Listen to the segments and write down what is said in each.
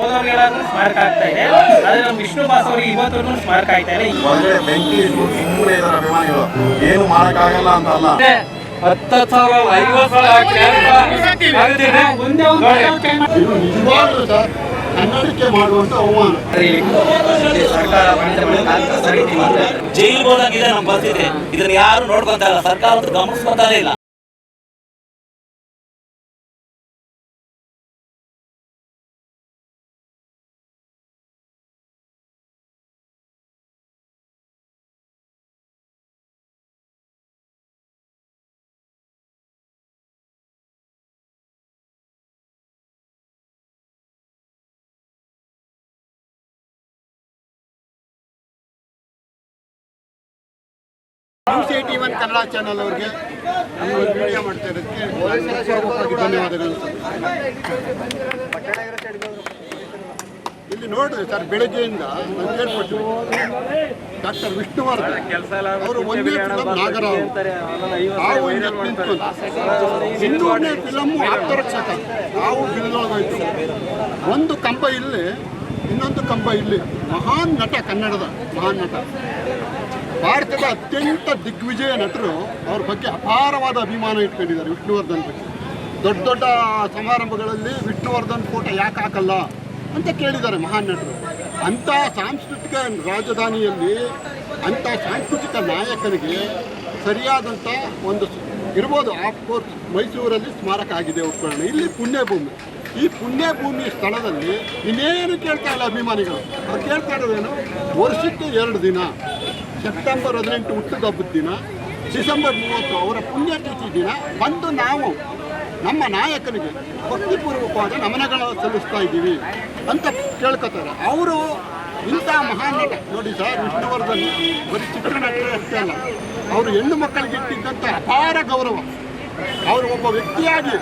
ಹೋದವ್ರಿಗೆಲ್ಲಾದ್ರೂ ಸ್ಮಾರಕ ಆಗ್ತಾ ಇದೆ, ಆದ್ರೆ ನಮ್ಮ ವಿಷ್ಣು ಬಾಸ್ ಅವರಿಗೆ ಇವತ್ತು ಸ್ಮಾರಕ ಆಗ್ತಾ ಇದೆ. ಹೊರಗಡೆ ಬೆಂಕಿ ಸುಮ್ಮನೆ ಇದ್ದಾರೆ ಅಭಿಮಾನಿಗಳು, ಏನು ಮಾಡಕ್ಕಾಗಲ್ಲ ಅಂತಲ್ಲ. 10,000 ನಿಜವಾಗ್ಲೂ ಸರ್ ಕನ್ನಡಕ್ಕೆ ಮಾಡುವಂತ ಅವಮಾನ. ಜೈಲು ಹೋದಾಗಿದೆ ನಮ್ಮ ಪರಿಸ್ಥಿತಿ. ಇದನ್ನ ಯಾರು ನೋಡ್ಕೊಂತ ಇಲ್ಲ, ಸರ್ಕಾರ ಗಮನಿಸ್ಕೊತಾನೆ ಇಲ್ಲ. ನ್ಯೂಸ್ 81 ಕನ್ನಡ ಚಾನಲ್ ಅವ್ರಿಗೆ ನಮ್ಮ ವಿಡಿಯೋ ಮಾಡ್ತಾ ಇರೋದಕ್ಕೆ ಧನ್ಯವಾದಗಳು. ಇಲ್ಲಿ ನೋಡ್ರಿ ಸರ್, ಬೆಳಗ್ಗೆಯಿಂದ ನಾವು ಕೇಳ್ಪಟ್ಟು ಡಾಕ್ಟರ್ ವಿಷ್ಣುವರ್ಧನ್ ಅವರು ಒಂದೇ ಫಿಲಂ ನಾಗರಾವ್ ನಾವು ನಿಂತ್ಕೊಂಡು 200ನೇ ಫಿಲಮ್ ಆತ್ಮರಕ್ಷಕ ನಾವು ಬಿಲ್ದೊಳಗೋಯ್ತು. ಒಂದು ಕಂಬ ಇಲ್ಲಿ, ಇನ್ನೊಂದು ಕಂಬ ಇಲ್ಲಿ. ಮಹಾನ್ ನಟ, ಕನ್ನಡದ ಮಹಾನ್ ನಟ, ಭಾರತದ ಅತ್ಯಂತ ದಿಗ್ವಿಜಯ ನಟರು ಅವ್ರ ಬಗ್ಗೆ ಅಪಾರವಾದ ಅಭಿಮಾನ ಇಟ್ಕೊಂಡಿದ್ದಾರೆ. ವಿಷ್ಣುವರ್ಧನ್ ಬಗ್ಗೆ ದೊಡ್ಡ ದೊಡ್ಡ ಸಮಾರಂಭಗಳಲ್ಲಿ ವಿಷ್ಣುವರ್ಧನ್ ಫೋಟೋ ಯಾಕೆ ಹಾಕಲ್ಲ ಅಂತ ಕೇಳಿದ್ದಾರೆ ಮಹಾನ್ ನಟರು. ಅಂಥ ಸಾಂಸ್ಕೃತಿಕ ರಾಜಧಾನಿಯಲ್ಲಿ ಅಂಥ ಸಾಂಸ್ಕೃತಿಕ ನಾಯಕನಿಗೆ ಸರಿಯಾದಂಥ ಒಂದು ಇರ್ಬೋದು. ಆಫ್ಕೋರ್ಸ್ ಮೈಸೂರಲ್ಲಿ ಸ್ಮಾರಕ ಆಗಿದೆ ಉತ್ಕೊಳ್ಳೋಣ, ಇಲ್ಲಿ ಪುಣ್ಯಭೂಮಿ. ಈ ಪುಣ್ಯಭೂಮಿ ಸ್ಥಳದಲ್ಲಿ ಇನ್ನೇನು ಕೇಳ್ತಾ ಇಲ್ಲ ಅಭಿಮಾನಿಗಳು. ಅವ್ರು ಕೇಳ್ತಾ ಇರೋದೇನು, ವರ್ಷಕ್ಕೆ 2 ದಿನ, ಸೆಪ್ಟೆಂಬರ್ 18 ಹುಟ್ಟುಹಬ್ಬದ ದಿನ, ಡಿಸೆಂಬರ್ 30 ಅವರ ಪುಣ್ಯತಿಥಿ ದಿನ ಬಂದು ನಾವು ನಮ್ಮ ನಾಯಕನಿಗೆ ಭಕ್ತಿಪೂರ್ವಕವಾದ ನಮನಗಳು ಸಲ್ಲಿಸ್ತಾ ಇದ್ದೀವಿ ಅಂತ ಕೇಳ್ಕೊತಾರೆ. ಅವರು ಇಂಥ ಮಹಾನ್ ನಟ ನೋಡಿ ಸರ್, ವಿಷ್ಣುವರ್ಧನ್ ಬರೀ ಚಿತ್ರನಟರೇ ಅಷ್ಟೇ ಅಲ್ಲ, ಅವರು ಹೆಣ್ಣು ಮಕ್ಕಳಿಗೆ ಇಟ್ಟಿದ್ದಂಥ ಅಪಾರ ಗೌರವ. ಅವರು ಒಬ್ಬ ವ್ಯಕ್ತಿಯಾಗಿ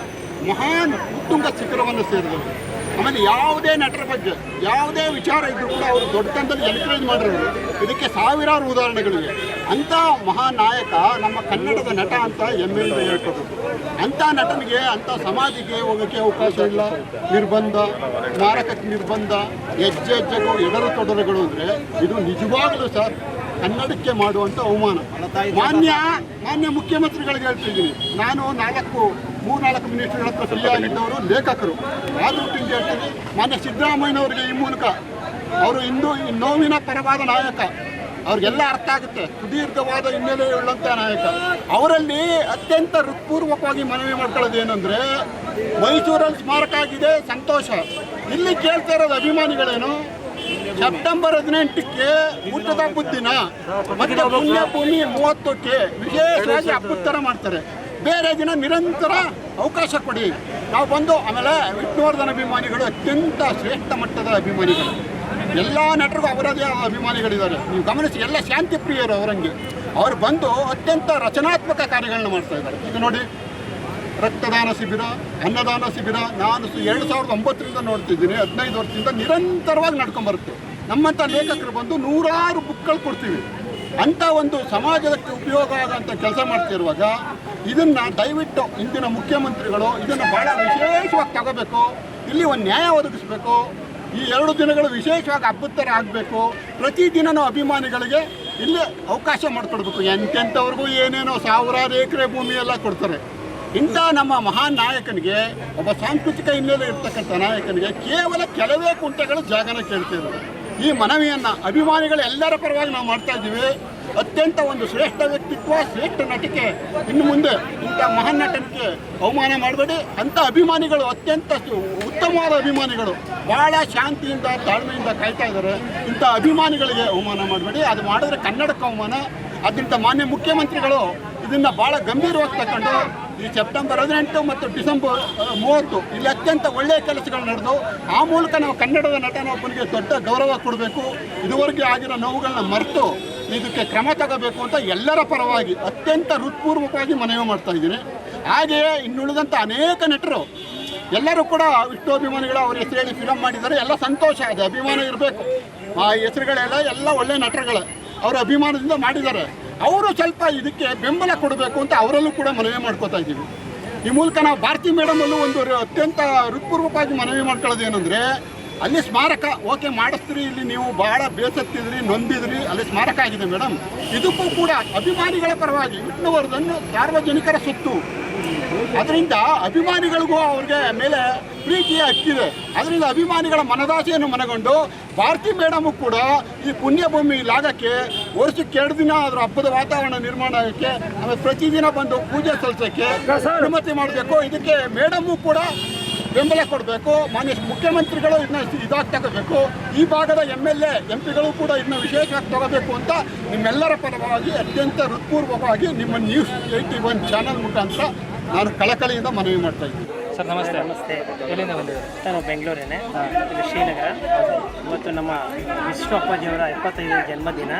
ಮಹಾನ್ ಉತ್ತುಂಗ ಶಿಖರವನ್ನು ಸೇರಿದವರು. ಆಮೇಲೆ ಯಾವುದೇ ನಟರ ಬಗ್ಗೆ ಯಾವುದೇ ವಿಚಾರ ಇದ್ದರೂ ಕೂಡ ಅವರು ದೊಡ್ಡತನದಲ್ಲಿ ಎನ್ಕರೇಜ್ ಮಾಡಿರೋರು. ಇದಕ್ಕೆ ಸಾವಿರಾರು ಉದಾಹರಣೆಗಳಿವೆ. ಅಂಥ ಮಹಾನ್ ನಾಯಕ ನಮ್ಮ ಕನ್ನಡದ ನಟ ಅಂತ ಹೆಮ್ಮೆಯಿಂದ ಹೇಳ್ಕೋಬೇಕು. ಅಂಥ ನಟನಿಗೆ, ಅಂಥ ಸಮಾಧಿಗೆ ಹೋಗೋಕ್ಕೆ ಅವಕಾಶ ಇಲ್ಲ. ನಿರ್ಬಂಧ, ಸ್ಮಾರಕಕ್ಕೆ ನಿರ್ಬಂಧ, ಹೆಜ್ಜೆಗೂ ಎಡರು ತೊಡರುಗಳು ಅಂದರೆ ಇದು ನಿಜವಾಗಲೂ ಸರ್ ಕನ್ನಡಕ್ಕೆ ಮಾಡುವಂಥ ಅವಮಾನ. ಮಾನ್ಯ ಮುಖ್ಯಮಂತ್ರಿಗಳಿಗೆ ಹೇಳ್ತಿದ್ದೀನಿ ನಾನು, 3-4 ಮಿನಿಸ್ಟ್ರಿಗಳ ಹತ್ರ ಫ್ರೀ ಆಗಿದ್ದವರು ಲೇಖಕರು. ಆದರೂ ತಿಂದು ಹೇಳ್ತೀನಿ, ಮಾನ್ಯ ಸಿದ್ದರಾಮಯ್ಯನವರಿಗೆ ಈ ಮೂಲಕ, ಅವರು ಇಂದು ನೋವಿನ ಪರವಾದ ನಾಯಕ, ಅವ್ರಿಗೆಲ್ಲ ಅರ್ಥ ಆಗುತ್ತೆ, ಸುದೀರ್ಘವಾದ ಹಿನ್ನೆಲೆಯುಳ್ಳಂಥ ನಾಯಕ. ಅವರಲ್ಲಿ ಅತ್ಯಂತ ಹೃತ್ಪೂರ್ವಕವಾಗಿ ಮನವಿ ಮಾಡ್ಕೊಳ್ಳೋದು ಏನಂದರೆ, ಮೈಸೂರಲ್ಲಿ ಸ್ಮಾರಕ ಆಗಿದೆ ಸಂತೋಷ, ಇಲ್ಲಿ ಕೇಳ್ತಾ ಇರೋದು ಅಭಿಮಾನಿಗಳೇನು, ಸೆಪ್ಟೆಂಬರ್ 18ಕ್ಕೆ ಹುಟ್ಟದ ಹಬ್ಬದ ದಿನ ಮತ್ತೆ ಪುಣ್ಯಭೂಮಿ 30ಕ್ಕೆ ವಿಶೇಷವಾಗಿ ಹಬ್ಬದ ಥರ ಮಾಡ್ತಾರೆ. ಬೇರೆ ದಿನ ನಿರಂತರ ಅವಕಾಶ ಕೊಡಿ, ನಾವು ಬಂದು. ಆಮೇಲೆ ವಿಷ್ಣುವರ್ಧನ್ ಅಭಿಮಾನಿಗಳು ಅತ್ಯಂತ ಶ್ರೇಷ್ಠ ಮಟ್ಟದ ಅಭಿಮಾನಿಗಳು. ಎಲ್ಲ ನಟರಿಗೂ ಅವರದೇ ಅಭಿಮಾನಿಗಳಿದ್ದಾರೆ. ನೀವು ಗಮನಿಸಿ, ಎಲ್ಲ ಶಾಂತಿ ಪ್ರಿಯರು ಅವರಂಗೆ. ಅವರು ಬಂದು ಅತ್ಯಂತ ರಚನಾತ್ಮಕ ಕಾರ್ಯಗಳನ್ನ ಮಾಡ್ತಾ ಇದ್ದಾರೆ. ಈಗ ನೋಡಿ, ರಕ್ತದಾನ ಶಿಬಿರ, ಅನ್ನದಾನ ಶಿಬಿರ ನಾನು 2009ರಿಂದ ನೋಡ್ತಿದ್ದೀನಿ. 15 ವರ್ಷದಿಂದ ನಿರಂತರವಾಗಿ ನಡ್ಕೊಂಬರುತ್ತೆ. ನಮ್ಮಂಥ ಲೇಖಕರು ಬಂದು 100 ಬುಕ್ಗಳು ಕೊಡ್ತೀವಿ. ಅಂಥ ಒಂದು ಸಮಾಜಕ್ಕೆ ಉಪಯೋಗ ಆಗೋಂಥ ಕೆಲಸ ಮಾಡ್ತಿರುವಾಗ ಇದನ್ನು ದಯವಿಟ್ಟು ಇಂದಿನ ಮುಖ್ಯಮಂತ್ರಿಗಳು ಇದನ್ನು ಭಾಳ ವಿಶೇಷವಾಗಿ ತಗೋಬೇಕು. ಇಲ್ಲಿ ಒಂದು ನ್ಯಾಯ ಒದಗಿಸ್ಬೇಕು. ಈ 2 ದಿನಗಳು ವಿಶೇಷವಾಗಿ ಹಬ್ಬದ ಥರ ಆಗಬೇಕು. ಪ್ರತಿದಿನವೂ ಅಭಿಮಾನಿಗಳಿಗೆ ಇಲ್ಲಿ ಅವಕಾಶ ಮಾಡಿಕೊಡ್ಬೇಕು. ಎಂತೆಂಥವ್ರಿಗೂ ಏನೇನೋ ಸಾವಿರಾರು ಎಕರೆ ಭೂಮಿ ಎಲ್ಲ ಕೊಡ್ತಾರೆ. ಇಂಥ ನಮ್ಮ ಮಹಾನ್ ನಾಯಕನಿಗೆ, ಒಬ್ಬ ಸಾಂಸ್ಕೃತಿಕ ಹಿನ್ನೆಲೆ ಇರ್ತಕ್ಕಂಥ ನಾಯಕನಿಗೆ ಕೇವಲ ಕೆಲವೇ ಕುಂಟೆಗಳು ಜಾಗನ ಕೇಳ್ತಿದ್ರು. ಈ ಮನವಿಯನ್ನು ಅಭಿಮಾನಿಗಳು ಎಲ್ಲರ ಪರವಾಗಿ ನಾವು ಮಾಡ್ತಾ ಇದ್ದೀವಿ. ಅತ್ಯಂತ ಒಂದು ಶ್ರೇಷ್ಠ ವ್ಯಕ್ತಿತ್ವ, ಶ್ರೇಷ್ಠ ನಟಿಕೆ. ಇನ್ನು ಮುಂದೆ ಇಂಥ ಮಹಾನ್ ನಟನಿಗೆ ಅವಮಾನ ಮಾಡಬೇಡಿ. ಅಂಥ ಅಭಿಮಾನಿಗಳು ಅತ್ಯಂತ ಉತ್ತಮವಾದ ಅಭಿಮಾನಿಗಳು, ಭಾಳ ಶಾಂತಿಯಿಂದ ತಾಳ್ಮೆಯಿಂದ ಕಾಯ್ತಾ ಇದ್ದಾರೆ. ಇಂಥ ಅಭಿಮಾನಿಗಳಿಗೆ ಅವಮಾನ ಮಾಡಬೇಡಿ. ಅದು ಮಾಡಿದ್ರೆ ಕನ್ನಡಕ್ಕೆ ಅವಮಾನ. ಅದರಿಂದ ಮಾನ್ಯ ಮುಖ್ಯಮಂತ್ರಿಗಳು ಇದನ್ನು ಭಾಳ ಗಂಭೀರವಾಗಿ ತಗೊಂಡು ಈ ಸೆಪ್ಟೆಂಬರ್ 18 ಮತ್ತು ಡಿಸೆಂಬರ್ 30 ಇಲ್ಲಿ ಅತ್ಯಂತ ಒಳ್ಳೆಯ ಕೆಲಸಗಳು ನಡೆದು ಆ ಮೂಲಕ ನಾವು ಕನ್ನಡದ ನಟನೊಬ್ಬನಿಗೆ ದೊಡ್ಡ ಗೌರವ ಕೊಡಬೇಕು. ಇದುವರೆಗೆ ಆಗಿರೋ ನೋವುಗಳನ್ನ ಮರೆತು ಇದಕ್ಕೆ ಕ್ರಮ ತಗೋಬೇಕು ಅಂತ ಎಲ್ಲರ ಪರವಾಗಿ ಅತ್ಯಂತ ಹೃತ್ಪೂರ್ವಕವಾಗಿ ಮನವಿ ಮಾಡ್ತಾ ಇದ್ದೀನಿ. ಹಾಗೆಯೇ ಇನ್ನುಳಿದಂಥ ಅನೇಕ ನಟರು ಎಲ್ಲರೂ ಕೂಡ ವಿಷ್ಣು ಅಭಿಮಾನಿಗಳು ಅವ್ರ ಹೆಸರು ಹೇಳಿ ಫಿಲಮ್ ಮಾಡಿದ್ದಾರೆ. ಎಲ್ಲ ಸಂತೋಷ, ಅದು ಅಭಿಮಾನ ಇರಬೇಕು. ಆ ಹೆಸರುಗಳೆಲ್ಲ ಎಲ್ಲ ಒಳ್ಳೆಯ ನಟರುಗಳೇ, ಅವರ ಅಭಿಮಾನದಿಂದ ಮಾಡಿದ್ದಾರೆ. ಅವರು ಸ್ವಲ್ಪ ಇದಕ್ಕೆ ಬೆಂಬಲ ಕೊಡಬೇಕು ಅಂತ ಅವರಲ್ಲೂ ಕೂಡ ಮನವಿ ಮಾಡ್ಕೋತಾ ಇದ್ದೀವಿ. ಈ ಮೂಲಕ ನಾವು ಭಾರತಿ ಮೇಡಮಲ್ಲೂ ಒಂದು ಅತ್ಯಂತ ಹೃತ್ಪೂರ್ವಕವಾಗಿ ಮನವಿ ಮಾಡ್ಕೊಳ್ಳೋದು ಏನಂದರೆ, ಅಲ್ಲಿ ಸ್ಮಾರಕ ಓಕೆ ಮಾಡಿಸ್ತೀರಿ, ಇಲ್ಲಿ ನೀವು ಭಾಳ ಬೇಸತ್ತಿದ್ರಿ, ನೊಂದಿದ್ರಿ, ಅಲ್ಲಿ ಸ್ಮಾರಕ ಆಗಿದೆ ಮೇಡಮ್. ಇದಕ್ಕೂ ಕೂಡ ಅಭಿಮಾನಿಗಳ ಪರವಾಗಿ ವಿಷ್ಣುವರ್ಧನ್ ಸಾರ್ವಜನಿಕರ ಸೊತ್ತು, ಅದರಿಂದ ಅಭಿಮಾನಿಗಳಿಗೂ ಅವ್ರಿಗೆ ಮೇಲೆ ಪ್ರೀತಿಯ ಹಕ್ಕಿದೆ. ಅದರಿಂದ ಅಭಿಮಾನಿಗಳ ಮನದಾಸೆಯನ್ನು ಮನಗೊಂಡು ಭಾರತಿ ಮೇಡಮು ಕೂಡ ಈ ಪುಣ್ಯಭೂಮಿ ಲಾಗಕ್ಕೆ ವರ್ಷಕ್ಕೆ 2 ದಿನ ಅದರ ಹಬ್ಬದ ವಾತಾವರಣ ನಿರ್ಮಾಣ ಆಗೋಕ್ಕೆ, ಆಮೇಲೆ ಪ್ರತಿದಿನ ಬಂದು ಪೂಜೆ ಸಲ್ಲಿಸೋಕ್ಕೆ ಅನುಮತಿ ಮಾಡಬೇಕು. ಇದಕ್ಕೆ ಮೇಡಮು ಕೂಡ ಬೆಂಬಲ ಕೊಡಬೇಕು. ಮಾನ್ಯ ಮುಖ್ಯಮಂತ್ರಿಗಳು ಇದನ್ನ ಇದಾಗಿ ತಗೋಬೇಕು. ಈ ಭಾಗದ MLA MP ಗಳು ಕೂಡ ಇದನ್ನ ವಿಶೇಷವಾಗಿ ತಗೋಬೇಕು ಅಂತ ನಿಮ್ಮೆಲ್ಲರ ಪರವಾಗಿ ಅತ್ಯಂತ ಹೃತ್ಪೂರ್ವಕವಾಗಿ ನಿಮ್ಮ ನ್ಯೂಸ್ 81 ಚಾನಲ್ ಮುಖಾಂತರ ನಾನು ಕಳಕಳಿಯಿಂದ ಮನವಿ ಮಾಡ್ತಾ ಇದ್ದೀನಿ. ಸರ್ ನಮಸ್ತೆ. ನಮಸ್ತೆ. ಎಲ್ಲಿಂದ ಬಂದಿದ್ದಾರೆ? ನಾನು ಬೆಂಗಳೂರೇನೆ, ಇಲ್ಲಿ ಶ್ರೀನಗರ. ಇವತ್ತು ನಮ್ಮ ವಿಷ್ಣು ಅಪ್ಪಾಜಿಯವರ 75ನೇ ಜನ್ಮದಿನ.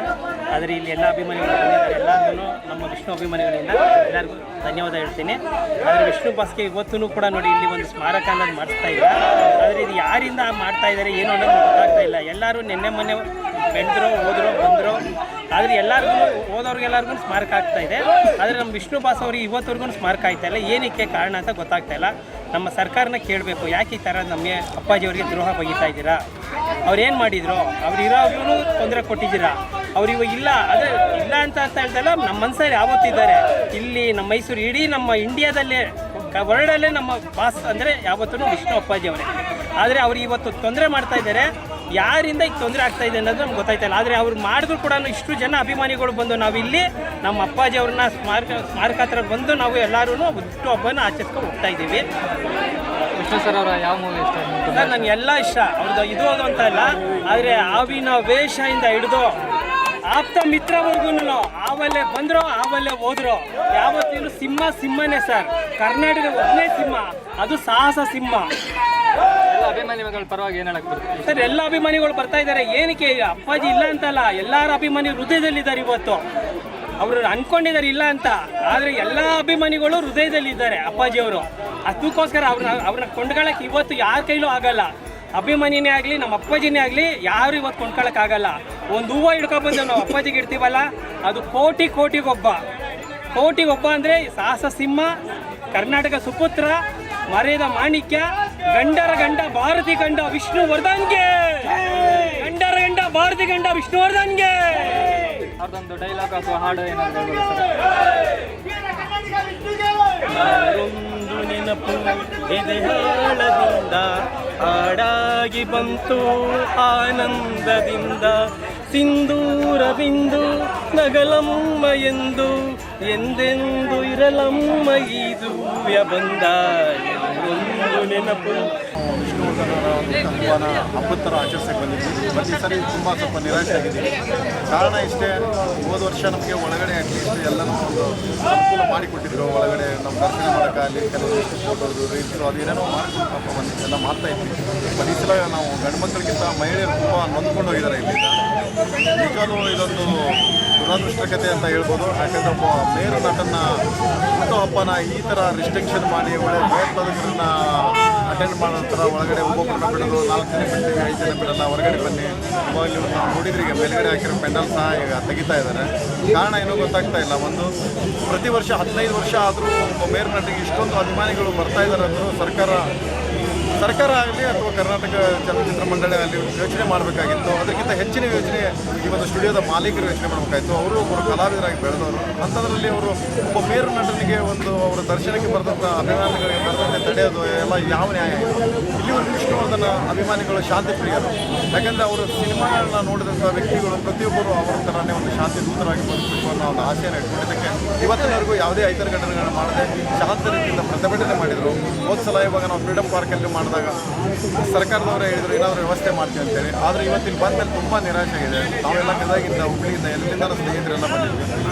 ಆದರೆ ಇಲ್ಲಿ ಎಲ್ಲ ಅಭಿಮಾನಿಗಳು ಬಂದಿದ್ದಾರೆ. ಎಲ್ಲರಿಗೂ ನಮ್ಮ ವಿಷ್ಣು ಅಭಿಮಾನಿಗಳಿಂದ ಎಲ್ಲರಿಗೂ ಧನ್ಯವಾದ ಹೇಳ್ತೀನಿ. ಆದರೆ ವಿಷ್ಣು ಬಾಸ್ಗೆ ಇವತ್ತೂ ಕೂಡ ನೋಡಿ ಇಲ್ಲಿ ಒಂದು ಸ್ಮಾರಕ ಅನ್ನೋದು ಮಾಡಿಸ್ತಾ ಇಲ್ಲ. ಆದರೆ ಇದು ಯಾರಿಂದ ಮಾಡ್ತಾ ಇದ್ದಾರೆ ಏನು ಅನ್ನೋದು ಗೊತ್ತಾಗ್ತಾ ಇಲ್ಲ. ಎಲ್ಲರೂ ನಿನ್ನೆ ಮೊನ್ನೆ ಬೆಳೆದ್ರು, ಹೋದ್ರು, ಬಂದರು. ಆದರೆ ಎಲ್ಲರಿಗೂ ಹೋದವ್ರಿಗೆಲ್ಲರಿಗೂ ಸ್ಮಾರಕ ಆಗ್ತಾ ಇದೆ. ಆದರೆ ನಮ್ಮ ವಿಷ್ಣು ಬಾಸ್ ಅವ್ರಿಗೆ ಇವತ್ತವರೆಗೂ ಸ್ಮಾರಕ ಆಗ್ತಾ ಇಲ್ಲ. ಏನಕ್ಕೆ ಕಾರಣ ಅಂತ ಗೊತ್ತಾಗ್ತಾ ಇಲ್ಲ. ನಮ್ಮ ಸರ್ಕಾರನ ಕೇಳಬೇಕು, ಯಾಕೆ ಈ ಥರ ನಮ್ಮ ಅಪ್ಪಾಜಿಯವರಿಗೆ ದ್ರೋಹ ಬಗೀತಾ ಇದ್ದೀರಾ? ಅವ್ರೇನು ಮಾಡಿದ್ರು? ಅವ್ರು ಇರೋವ್ರಿಗೂ ತೊಂದರೆ ಕೊಟ್ಟಿದ್ದೀರಾ? ಅವ್ರು ಇವಾಗ ಇಲ್ಲ, ಅದೇ ಇಲ್ಲ ಅಂತ ಹೇಳ್ತಾಯಿಲ್ಲ. ನಮ್ಮ ಮನಸ್ಸಲ್ಲಿ ಯಾವತ್ತಿದ್ದಾರೆ ಇಲ್ಲಿ ನಮ್ಮ ಮೈಸೂರು, ಇಡೀ ನಮ್ಮ ಇಂಡಿಯಾದಲ್ಲೇ ವರ್ಲ್ಡಲ್ಲೇ ನಮ್ಮ ಬಾಸ್ ಅಂದರೆ ಯಾವತ್ತೂ ವಿಷ್ಣು ಅಪ್ಪಾಜಿ ಅವರೇ. ಆದರೆ ಅವ್ರು ಇವತ್ತು ತೊಂದರೆ ಮಾಡ್ತಾ ಇದ್ದಾರೆ. ಯಾರಿಂದ ಈಗ ತೊಂದರೆ ಆಗ್ತಾ ಇದೆ ಅನ್ನೋದು ನಮ್ಗೆ ಗೊತ್ತಾಯ್ತಲ್ಲ. ಆದರೆ ಅವ್ರು ಮಾಡಿದ್ರು ಕೂಡ ಇಷ್ಟು ಜನ ಅಭಿಮಾನಿಗಳು ಬಂದು ನಾವು ಇಲ್ಲಿ ನಮ್ಮ ಅಪ್ಪಾಜಿ ಅವ್ರನ್ನ ಸ್ಮಾರಕ ಹತ್ರ ಬಂದು ನಾವು ಎಲ್ಲರೂ ಹುಟ್ಟು ಹಬ್ಬನ ಆಚರಿಸ್ಕೊಂಡು ಹೋಗ್ತಾ ಇದ್ದೀವಿ. ವಿಷ್ಣು ಸರ್ ಅವರ ಯಾವ ಮೂವಿ ಇಷ್ಟ? ಸರ್ ನನಗೆ ಎಲ್ಲ ಇಷ್ಟ. ಅವ್ರದ್ದು ಇದು ಅದು ಅಂತ ಇಲ್ಲ, ಆದರೆ ಆವಿನ ವೇಷದಿಂದ ಹಿಡಿದು ಆಪ್ತ ಮಿತ್ರವರೆಗೂ ಆವಲ್ಲೇ ಬಂದರು, ಆವಲ್ಲೇ ಹೋದ್ರು. ಯಾವತ್ತಿಗೂ ಸಿಂಹನೇ ಸರ್. ಕರ್ನಾಟಕ ಒಬ್ಬನೇ ಸಿಂಹ, ಅದು ಸಾಹಸ ಸಿಂಹ. ಎಲ್ಲ ಅಭಿಮಾನಿಗಳ ಪರವಾಗಿ ಏನು ಹೇಳಕ್ ಬರ್ತೀವಿ ಸರ್? ಎಲ್ಲ ಅಭಿಮಾನಿಗಳು ಬರ್ತಾ ಇದ್ದಾರೆ. ಏನಕ್ಕೆ? ಅಪ್ಪಾಜಿ ಇಲ್ಲ ಅಂತಲ್ಲ, ಎಲ್ಲರ ಅಭಿಮಾನಿ ಹೃದಯದಲ್ಲಿದ್ದಾರೆ. ಇವತ್ತು ಅವರು ಅನ್ಕೊಂಡಿದ್ದಾರೆ ಇಲ್ಲ ಅಂತ, ಆದರೆ ಎಲ್ಲ ಅಭಿಮಾನಿಗಳು ಹೃದಯದಲ್ಲಿದ್ದಾರೆ ಅಪ್ಪಾಜಿಯವರು. ಅದಕ್ಕೋಸ್ಕರ ಅವ್ರನ್ನ ಕೊಂಡ್ಕೊಳ್ಳೋಕೆ ಇವತ್ತು ಯಾರ ಕೈಲೂ ಆಗಲ್ಲ. ಅಭಿಮಾನಿನೇ ಆಗಲಿ, ನಮ್ಮ ಅಪ್ಪಾಜಿನೇ ಆಗಲಿ, ಯಾರು ಇವತ್ತು ಕೊಂಡ್ಕೊಳ್ಳೋಕ್ಕಾಗಲ್ಲ. ಒಂದು ಹೂವು ಹಿಡ್ಕೊಬಂದು ನಾವು ಅಪ್ಪಾಜಿಗೆ ಇಡ್ತೀವಲ್ಲ, ಅದು ಕೋಟಿಗೊಬ್ಬ ಅಂದರೆ ಸಾಹಸ ಸಿಂಹ, ಕರ್ನಾಟಕ ಸುಪುತ್ರ, ಮರ್ಯಾದ ಮಾಣಿಕ್ಯ, ಗಂಡರ ಗಂಡ ಭಾರತಿ ಗಂಡ ವಿಷ್ಣುವರ್ಧನ್ಗೆ, ಗಂಡರ ಗಂಡ ಭಾರತಿ ಗಂಡ ವಿಷ್ಣುವರ್ಧನ್ಗೆ. ಅವ್ರದ್ದೊಂದು ಡೈಲಾಗ್ ಅಥವಾ ಹಾಡು ಏನಾದ್ರು ಹೇಳ್ಬೋದು ಸರ್? ಒಂದು ನೆನಪು ಎದೆಹಾಳದಿಂದ ಹಾಡಾಗಿ ಬಂತು ಆನಂದದಿಂದ, ಸಿಂಧೂರ ಬಿಂದು ನಗಲಮ್ಮ ಎಂದು ಎಂದೆಂದು ಇರಲಮ್ಮ ಈ ದಿವ್ಯ ಬಂದ ಒಂದು ನೆನಪು. ವಿಷ್ಣುವರ್ಧನರ ಹಬ್ಬದ ಥರ ಆಚರಿಸಕ್ಕೆ ಬಂದಿದ್ವಿ. ಬಟ್ ಈ ಸರಿ ತುಂಬ ಸ್ವಲ್ಪ ನಿರಾಶೆ ಆಗಿದ್ದೀವಿ. ಕಾರಣ ಇಷ್ಟೇ, ಹೋದ ವರ್ಷ ನಮಗೆ ಒಳಗಡೆ ಅಟ್ಲೀಸ್ಟ್ ಎಲ್ಲನೂ ಒಂದು ಅನುಕೂಲ ಮಾಡಿಕೊಟ್ಟಿದ್ರು. ಒಳಗಡೆ ನಮ್ಮ ದರ್ಶನ ಮಾಡೋಕ್ಕಾಗಲಿ, ಕೆಲವೊಂದಿಷ್ಟು ಫೋಟೋದು, ರೀಲ್ಸು, ಅದೇನೇನೋ ಮಾಡ್ಕೊಂಡು ಪಾಪ ಎಲ್ಲ ಮಾಡ್ತಾ ಇದ್ವಿ. ಬಟ್ ಈ ಸಲ ನಾವು ಗಂಡು ಮಕ್ಕಳಿಗಿಂತ ಮಹಿಳೆಯರು ತುಂಬ ನೊಂದ್ಕೊಂಡು ಹೋಗಿದ್ದಾರೆ ಇಲ್ಲಿಂದ. ನಿಜವಾಗ್ಲೂ ಇದೊಂದು ದುರದೃಷ್ಟಕತೆ ಅಂತ ಹೇಳ್ಬೋದು. ಯಾಕಂದರೆ ಒಬ್ಬ ಮೇರು ನಟನ ಹುಟ್ಟುಹಬ್ಬನ ಈ ಥರ ರಿಸ್ಟ್ರಿಕ್ಷನ್ ಮಾಡಿ ಒಳ್ಳೆ ಭಯೋತ್ಪಾದಕರನ್ನ ಅಟೆಂಡ್ ಮಾಡೋ ಥರ ಒಳಗಡೆ ಒಬ್ಬೊಬ್ಬರನ್ನ ಬಿಡೋದು, 4 ಜನ ಬಿಡ್ತೀವಿ, 5 ಜನ ಬಿಡಲ್ಲ, ಹೊರಗಡೆ ಬನ್ನಿ. ಇವಾಗ ನಾವು ನೋಡಿದ್ರೆ ಈಗ ಮೇಲ್ಗಡೆ ಹಾಕಿರೋ ಪೆಂಡಲ್ ಸಹ ಈಗ ತೆಗಿತಾ ಇದ್ದಾರೆ. ಕಾರಣ ಏನೋ ಗೊತ್ತಾಗ್ತಾ ಇಲ್ಲ. ಒಂದು ಪ್ರತಿ ವರ್ಷ 15 ವರ್ಷ ಆದರೂ ಒಬ್ಬ ಮೇರು ನಟಿಗೆ ಇಷ್ಟೊಂದು ಅಭಿಮಾನಿಗಳು ಬರ್ತಾ ಇದ್ದಾರೆ ಅಂದರೂ ಸರ್ಕಾರ ಆಗಲಿ ಅಥವಾ ಕರ್ನಾಟಕ ಚಲನಚಿತ್ರ ಮಂಡಳಿ ಆಗಲಿ ಯೋಚನೆ ಮಾಡಬೇಕಾಗಿತ್ತು. ಅದಕ್ಕಿಂತ ಹೆಚ್ಚಿನ ಯೋಚನೆ ಈ ಒಂದು ಸ್ಟುಡಿಯೋದ ಮಾಲೀಕರು ಯೋಚನೆ ಮಾಡಬೇಕಾಯಿತು. ಅವರು ಒಬ್ಬರು ಕಲಾವಿದರಾಗಿ ಬೆಳೆದವರು. ಅಂಥದ್ರಲ್ಲಿ ಅವರು ಒಬ್ಬ ಮೇರು ನಟನಿಗೆ ಒಂದು ಅವರ ದರ್ಶನಕ್ಕೆ ಬರೆದಂಥ ಅಭಿಮಾನಿಗಳಿಗೆ ಬರೆದಂತೆ ತಡೆಯೋದು ಎಲ್ಲ ಯಾವ ನ್ಯಾಯ? ಇಲ್ಲಿವರೆಗೂ ವಿಷ್ಣುವರ್ಧನ ಅಭಿಮಾನಿಗಳು ಶಾಂತಿ ಪ್ರಿಯರು. ಯಾಕಂದರೆ ಅವರು ಸಿನಿಮಾಗಳನ್ನ ನೋಡಿದಂಥ ವ್ಯಕ್ತಿಗಳು ಪ್ರತಿಯೊಬ್ಬರು ಅವರ ಥರನೇ ಒಂದು ಶಾಂತಿ ದೂತರಾಗಿ ಬದುಕಬೇಕು ಅನ್ನೋ ಒಂದು ಆಸೆಯನ್ನು ಇಟ್ಕೊಂಡಿದ್ದಕ್ಕೆ ಇವತ್ತಿನವರೆಗೂ ಯಾವುದೇ ಐತರ ಘಟನೆಗಳನ್ನ ಮಾಡದೆ ಶಾಂತ ರೀತಿಯಿಂದ ಪ್ರತಿಭಟನೆ ಮಾಡಿದರು. ಹೋದ ಸಲ ಇವಾಗ ನಾವು ಫ್ರೀಡಮ್ ಪಾರ್ಕಲ್ಲಿ ಮಾಡಿದಾಗ ಸರ್ಕಾರದವರೇ ಹೇಳಿದ್ರು ಏನಾದರೂ ವ್ಯವಸ್ಥೆ ಮಾಡ್ತೀವಿ ಅಂತೇಳಿ. ಆದರೆ ಇವತ್ತಿನ ಬಂದ ಮೇಲೆ ತುಂಬ ನಿರಾಶೆ ಆಗಿದೆ. ನಾವೆಲ್ಲ ಗದಗಿಂದ, ಹುಬ್ಳಿಯಿಂದ, ಎಲ್ಲಿಂದ ಸ್ನೇಹಿತರೆಲ್ಲ ಬಂದಿದ್ವಿ.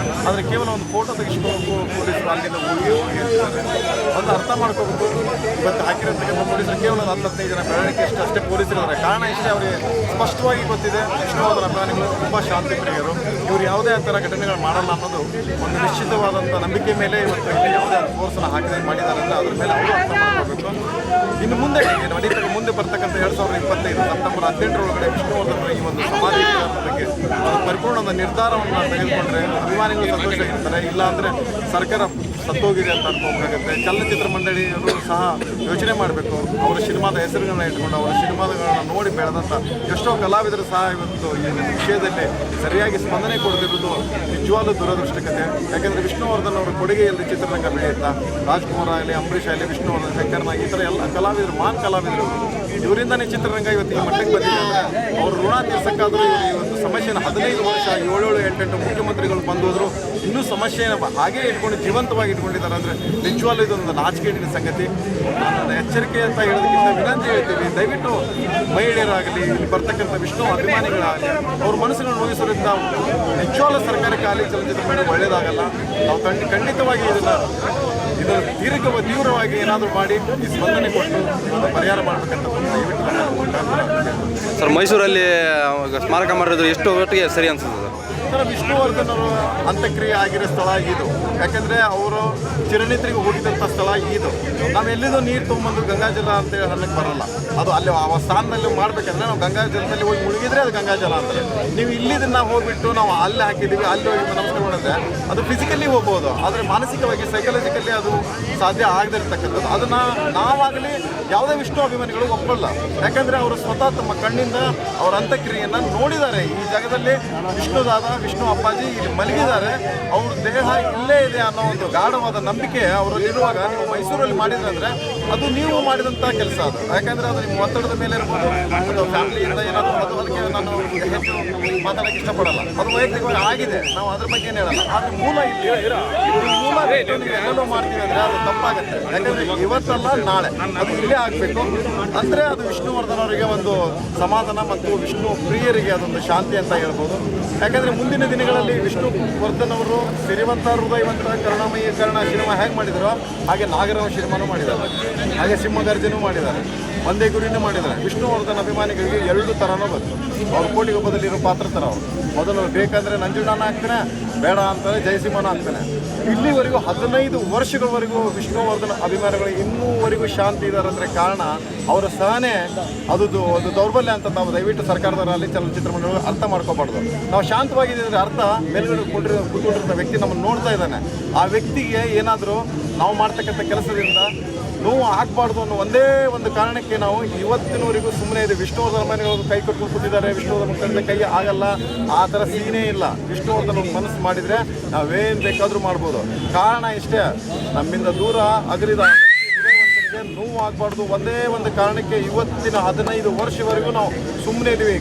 ಆದರೆ ಕೇವಲ ಒಂದು ಫೋಟೋ ತೆಗಿಸ್ಕೋಬೇಕು, ಪೊಲೀಸರು ಅಲ್ಲಿಂದ ಹೋಗಿ ಹೇಳ್ತಾರೆ. ಒಂದು ಅರ್ಥ ಮಾಡ್ಕೋಬೇಕು. ಇವತ್ತು ಹಾಕಿರೋದಕ್ಕೆ ಪೊಲೀಸರು ಕೇವಲ 10-15 ಜನ ಬೆಳವಣಿಗೆ ಅಷ್ಟೇ ಪೊಲೀಸರಿದ್ದಾರೆ. ಕಾರಣ ಇಷ್ಟೇ, ಅವರಿಗೆ ಸ್ಪಷ್ಟವಾಗಿ ಗೊತ್ತಿದೆ ವಿಷ್ಣುವರ್ಧನ ಅಭಿಮಾನಿಗಳು ತುಂಬ ಶಾಂತಿ ಪ್ರಿಯರು. ಇವರು ಯಾವುದೇ ಥರ ಘಟನೆಗಳು ಮಾಡಲ್ಲ ಅನ್ನೋದು ಒಂದು ನಿಶ್ಚಿತವಾದಂಥ ನಂಬಿಕೆ ಮೇಲೆ ಇವತ್ತು ಯಾವುದೇ ಫೋರ್ಸನ್ನು ಹಾಕಿದಾಗ ಮಾಡಿದ್ದಾರೆ ಅಂದರೆ ಅದ್ರ ಮೇಲೆ ಅವರು ಅರ್ಥ ಮಾಡ್ಕೋಬೇಕು. ಇನ್ನು ಮುಂದೆ ಮುಂದೆ ಬರ್ತಕ್ಕಂಥ 2025 ಸೆಪ್ಟೆಂಬರ್ 18 ವಿಷ್ಣುವರ್ಧನ್ ಈ ಒಂದು ಸಮಾಧಿ ಬಗ್ಗೆ ಪರಿಪೂರ್ಣ ಒಂದು ನಿರ್ಧಾರವನ್ನು ತೆಗೆದುಕೊಂಡ್ರೆ ಅಭಿಮಾನಿಗಳು ಸಂತೋಷವಾಗಿರ್ತಾರೆ. ಇಲ್ಲ ಅಂದರೆ ಸರ್ಕಾರ ಸತ್ತೋಗಿದೆ ಅಂತ ಅನ್ಕೋಬೇಕಾಗುತ್ತೆ. ಚಲನಚಿತ್ರ ಮಂಡಳಿಯವರು ಸಹ ಯೋಚನೆ ಮಾಡಬೇಕು. ಅವರ ಸಿನಿಮಾದ ಹೆಸರುಗಳನ್ನ ಇಟ್ಕೊಂಡು ಅವರ ಸಿನಿಮಾಗಳನ್ನ ನೋಡಿ ಬೆಳೆದಂಥ ಎಷ್ಟೋ ಕಲಾವಿದರು ಸಹ ಇವತ್ತು ಈ ವಿಷಯದಲ್ಲಿ ಸರಿಯಾಗಿ ಸ್ಪಂದನೆ ಕೊಡದಿರುವುದು ನಿಜವಾದ ದುರದೃಷ್ಟಕತೆ. ಯಾಕೆಂದರೆ ವಿಷ್ಣುವರ್ಧನ್ ಅವರ ಕೊಡುಗೆಯಲ್ಲಿ ಚಿತ್ರರಂಗ ಬೆಳೆಯುತ್ತಾ ರಾಜ್ಕುಮಾರ್ ಆಗಲಿ, ಅಂಬರೀಷ್ ಆಗಲಿ, ವಿಷ್ಣುವರ್ಧನ್, ಶಂಕರ್ನಾಗ್ ಈ ಥರ ಎಲ್ಲ ಕಲಾವಿದರು, ಮಾನ್ ಕಲಾವಿದರು ಇವರಿಂದನೇ ಚಿತ್ರರಂಗ ಇವತ್ತು ಈ ಮಟ್ಟಕ್ಕೆ ಬಂದಿದೆ. ಅಂದರೆ ಅವರು ಋಣ ತೀರ್ಸಕ್ಕಾದರೂ ಇವರು ಈ ಒಂದು ಸಮಸ್ಯೆನ 15 ವರ್ಷ 7-8 ಮುಖ್ಯಮಂತ್ರಿಗಳು ಬಂದೋದ್ರು ಇನ್ನೂ ಸಮಸ್ಯೆನ ಹಾಗೇ ಇಟ್ಕೊಂಡು ಜೀವಂತವಾಗಿ ಇಟ್ಕೊಂಡಿದ್ದಾರೆ. ಅಂದರೆ ನಿಜವಾಗ್ಲೂ ಇದೊಂದು ನಾಚಿಕೆಗೇಡಿನ ಸಂಗತಿ. ನಾನು ಎಚ್ಚರಿಕೆ ಅಂತ ಹೇಳೋದಕ್ಕಿಂತ ವಿನಂತಿ ಹೇಳ್ತೀವಿ, ದಯವಿಟ್ಟು ಮಹಿಳೆಯರಾಗಲಿ, ಇಲ್ಲಿ ಬರ್ತಕ್ಕಂಥ ವಿಷ್ಣು ಅಭಿಮಾನಿಗಳಾಗಲಿ ಅವ್ರ ಮನಸ್ಸುಗಳನ್ನು ನೋಯಿಸೋದ್ರಿಂದ ನಿಜವಾಗ್ಲೂ ಸರ್ಕಾರಕ್ಕೆ ಆಗಲಿ ಚಲನಚಿತ್ರ ಮಂಡಳಿ ಒಳ್ಳೆಯದಾಗಲ್ಲ. ನಾವು ಖಂಡಿತವಾಗಿ ಇದನ್ನು ತೀವ್ರವಾಗಿ ಏನಾದರೂ ಮಾಡಿ ಈ ಸ್ಪಂದನೆ ಕೊಟ್ಟು ಇದನ್ನು ಪರಿಹಾರ ಮಾಡಬೇಕಂತ ದಯವಿಟ್ಟು ಸರ್, ಮೈಸೂರಲ್ಲಿ ಸ್ಮಾರಕ ಮಾಡಿರೋದು ಎಷ್ಟು ಒಟ್ಟಿಗೆ ಸರಿ ಅನ್ಸುತ್ತೆ ಸರ್? ವಿಷ್ಣುವರ್ಧನ್ ಅವರು ಅಂತ್ಯಕ್ರಿಯೆ ಆಗಿರೋ ಸ್ಥಳ ಇದು. ಯಾಕೆಂದರೆ ಅವರು ಚಿರನಿದ್ರಿಗೆ ಹೋಗಿದ್ದಂಥ ಸ್ಥಳ ಇದು. ನಾವು ಎಲ್ಲಿಂದೂ ನೀರು ತೊಗೊಂಬಂದು ಗಂಗಾಜಲ ಅಂತೇಳಿ ಅನ್ನಕ್ಕೆ ಬರಲ್ಲ. ಅದು ಅಲ್ಲಿ ಆ ಸ್ಥಾನದಲ್ಲಿ ಮಾಡಬೇಕಂದ್ರೆ ನಾವು ಗಂಗಾಜಲದಲ್ಲಿ ಹೋಗಿ ಮುಳುಗಿದ್ರೆ ಅದು ಗಂಗಾಜಲ ಅಂತಾರೆ. ನೀವು ಇಲ್ಲಿದ್ದನ್ನು ಹೋಗಿಬಿಟ್ಟು ನಾವು ಅಲ್ಲಿ ಹಾಕಿದ್ದೀವಿ, ಅಲ್ಲಿ ಹೋಗಿ ನಮಸ್ಕಾರ ಮಾಡಿದ್ರೆ ಅದು ಫಿಸಿಕಲಿ ಹೋಗ್ಬೋದು, ಆದರೆ ಮಾನಸಿಕವಾಗಿ ಸೈಕಾಲಜಿಕಲಿ ಅದು ಸಾಧ್ಯ ಆಗದಿರ್ತಕ್ಕಂಥದ್ದು. ಅದನ್ನು ನಾವಾಗಲಿ ಯಾವುದೇ ವಿಷ್ಣು ಅಭಿಮಾನಿಗಳು ಒಪ್ಪಲ್ಲ. ಯಾಕಂದರೆ ಅವರು ಸ್ವತಃ ತಮ್ಮ ಕಣ್ಣಿಂದ ಅವರ ಅಂತ್ಯಕ್ರಿಯೆಯನ್ನು ನೋಡಿದ್ದಾರೆ. ಈ ಜಾಗದಲ್ಲಿ ವಿಷ್ಣು ಅಪ್ಪಾಜಿ ಇಲ್ಲಿ ಮಲಗಿದ್ದಾರೆ, ಅವ್ರ ದೇಹ ಇಲ್ಲೇ ಇದೆ ಅನ್ನೋ ಒಂದು ಗಾಢವಾದ ನಂಬಿಕೆ ಅವರಲ್ಲಿರುವಾಗ ನೀವು ಮೈಸೂರಲ್ಲಿ ಮಾಡಿದ್ರೆ ಅಂದರೆ ಅದು ನೀವು ಮಾಡಿದಂಥ ಕೆಲಸ ಅದು. ಯಾಕಂದರೆ ಅದು ನಿಮ್ಮ ಒತ್ತಡದ ಮೇಲೆ ಇರ್ಬೋದು, ಅಥವಾ ಫ್ಯಾಮಿಲಿಯಿಂದ ಏನಾದರೂ ಅದು. ಅದಕ್ಕೆ ನಾನು ಹೆಚ್ಚು ಮಾತಾಡೋಕ್ಕೆ ಇಷ್ಟಪಡಲ್ಲ. ಅದು ವೈಯಕ್ತಿಕವಾಗಿ ಆಗಿದೆ, ನಾವು ಅದ್ರ ಬಗ್ಗೆ ಏನು ಹೇಳಲ್ಲ. ಆದರೆ ಮೂಲ ಇಲ್ಲಿ ಮೂಲ ಎಲ್ಲೋ ಮಾಡ್ತೀವಿ ಅಂದರೆ ಅದು ತಪ್ಪಾಗುತ್ತೆ. ಯಾಕಂದರೆ ಇವತ್ತಲ್ಲ ನಾಳೆ ಅದು ಇಲ್ಲೇ ಆಗಬೇಕು. ಅಂದರೆ ಅದು ವಿಷ್ಣುವರ್ಧನ್ ಅವರಿಗೆ ಒಂದು ಸಮಾಧಾನ ಮತ್ತು ವಿಷ್ಣು ಪ್ರಿಯರಿಗೆ ಅದೊಂದು ಶಾಂತಿ ಅಂತ ಹೇಳ್ಬೋದು. ಯಾಕಂದರೆ ಮುಂದಿನ ದಿನಗಳಲ್ಲಿ ವಿಷ್ಣುವರ್ಧನ್ ಅವರು ಸಿರಿವಂತ, ಹೃದಯವಂತ, ಕರುಣಾಮಯಿ ಕರ್ಣ ಸಿನಿಮಾ ಹೇಗೆ ಮಾಡಿದ್ರು ಹಾಗೆ ನಾಗರಾವ್ ಸಿನಿಮಾನೂ ಮಾಡಿದ್ದಾರೆ, ಹಾಗೆ ಸಿಂಹಗರ್ಜನೂ ಮಾಡಿದ್ದಾರೆ, ಒಂದೇ ಗುರಿನೂ ಮಾಡಿದ್ದಾರೆ. ವಿಷ್ಣುವರ್ಧನ್ ಅಭಿಮಾನಿಗಳಿಗೆ 2 ಥರನೂ ಬಂತು. ಅವ್ರ ಕೋಟಿಗೊಬ್ಬದಲ್ಲಿರೋ ಪಾತ್ರ ಥರ ಅವರು ಮೊದಲು ಬೇಕಂದರೆ ನಂಜುಂಡನ ಆಗ್ತಾನೆ, ಬೇಡ ಅಂತಾರೆ ಜಯಸಿಂಹನ ಆಗ್ತಾನೆ. ಇಲ್ಲಿವರೆಗೂ 15 ವರ್ಷಗಳವರೆಗೂ ವಿಷ್ಣುವರ್ಧನ್ ಅಭಿಮಾನಿಗಳು ಇನ್ನೂವರೆಗೂ ಶಾಂತಿ ಇದ್ದಾರೆ ಅಂದರೆ ಕಾರಣ ಅವರ ಸಹನೆ ಅದು ಒಂದು ದೌರ್ಬಲ್ಯ ಅಂತ ನಾವು ದಯವಿಟ್ಟು ಸರ್ಕಾರದವರಲ್ಲಿ ಚಲನಚಿತ್ರ ಮಂಡಳಿಗಳು ಅರ್ಥ ಮಾಡ್ಕೋಬಾರ್ದು. ನಾವು ಶಾಂತವಾಗಿದ್ದರೆ ಅರ್ಥ ಮೇಲ್ಗಡೆ ಕೂತ್ಕೊಂಡಿರೋ ವ್ಯಕ್ತಿ ನಮ್ಮನ್ನು ನೋಡ್ತಾ ಇದ್ದಾನೆ. ಆ ವ್ಯಕ್ತಿಗೆ ಏನಾದರೂ ನಾವು ಮಾಡ್ತಕ್ಕಂಥ ಕೆಲಸದಿಂದ ನೋವು ಆಗಬಾರ್ದು ಅನ್ನೋ ಒಂದೇ ಒಂದು ಕಾರಣಕ್ಕೆ ನಾವು ಇವತ್ತಿನವರೆಗೂ ಸುಮ್ಮನೆ ಇದೆ. ವಿಷ್ಣುವರ್ಧನ್ ಅಭಿಮಾನಿಗಳು ಕೈ ಕಟ್ಕೊಂಡು ಕೂತಿದ್ದಾರೆ, ವಿಷ್ಣುವರ್ಧನ್ ಕಡೆದ ಕೈ ಆಗಲ್ಲ, ಆ ಥರ ಸೀನೇ ಇಲ್ಲ. ವಿಷ್ಣುವರ್ಧನ್ ಮನಸ್ಸು ಮಾಡಿದರೆ ನಾವೇನು ಬೇಕಾದರೂ ಮಾಡ್ಬೋದು. ಕಾರಣ ಇಷ್ಟೇ, ನಮ್ಮಿಂದ ದೂರ ಅಗಲಿದ ಹೃದಯವಂತನಿಗೆ ನೋವು ಆಗಬಾರ್ದು ಒಂದೇ ಒಂದು ಕಾರಣಕ್ಕೆ ಇವತ್ತಿನ 15 ವರ್ಷವರೆಗೂ ನಾವು ಸುಮ್ಮನೆ ಇದ್ದೀವಿ.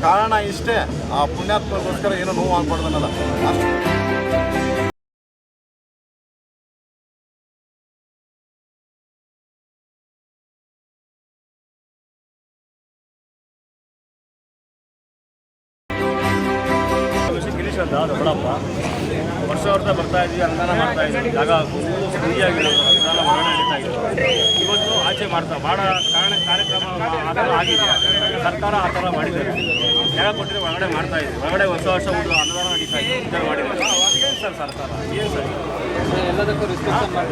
ಕಾರಣ ಇಷ್ಟೇ, ಆ ಪುಣ್ಯಾತ್ಮಗೋಸ್ಕರ ಏನೋ ನೋವು ಆಗಬಾರ್ದು ಅನ್ನೋದು ಅಷ್ಟೇ. ದೊಡ್ಡಪ್ಪ ವರ್ಷ ಬರ್ತಾ ಇದ್ವಿ, ಅನುದಾನ ಮಾಡ್ತಾ ಇದ್ವಿ, ಜಾಗ ಫ್ರೀಯಾಗಿರೋದು ಅನುದಾನ ಹೊರಗಡೆ ನಡೀತಾ ಇತ್ತು. ಇವತ್ತು ಆಚೆ ಭಾಳ ಕಾರ್ಯಕ್ರಮ ಆ ಥರ ಆಗಿದೆ. ಸರ್ಕಾರ ಆ ಥರ ಮಾಡಿದ್ದಾರೆ, ಜಾಗ ಕೊಟ್ಟರೆ ಒಳಗಡೆ ಮಾಡ್ತಾ ಇದ್ವಿ. ಒಳಗಡೆ ವರ್ಷ ಅನುದಾನ ನಡೀತಾ ಇತ್ತು, ಮಾಡಿದ್ದಾರೆ. ಏನು ಸರ್ ಸರ್ಕಾರ, ಏನು ಸರ್ ಎಲ್ಲದಕ್ಕೂ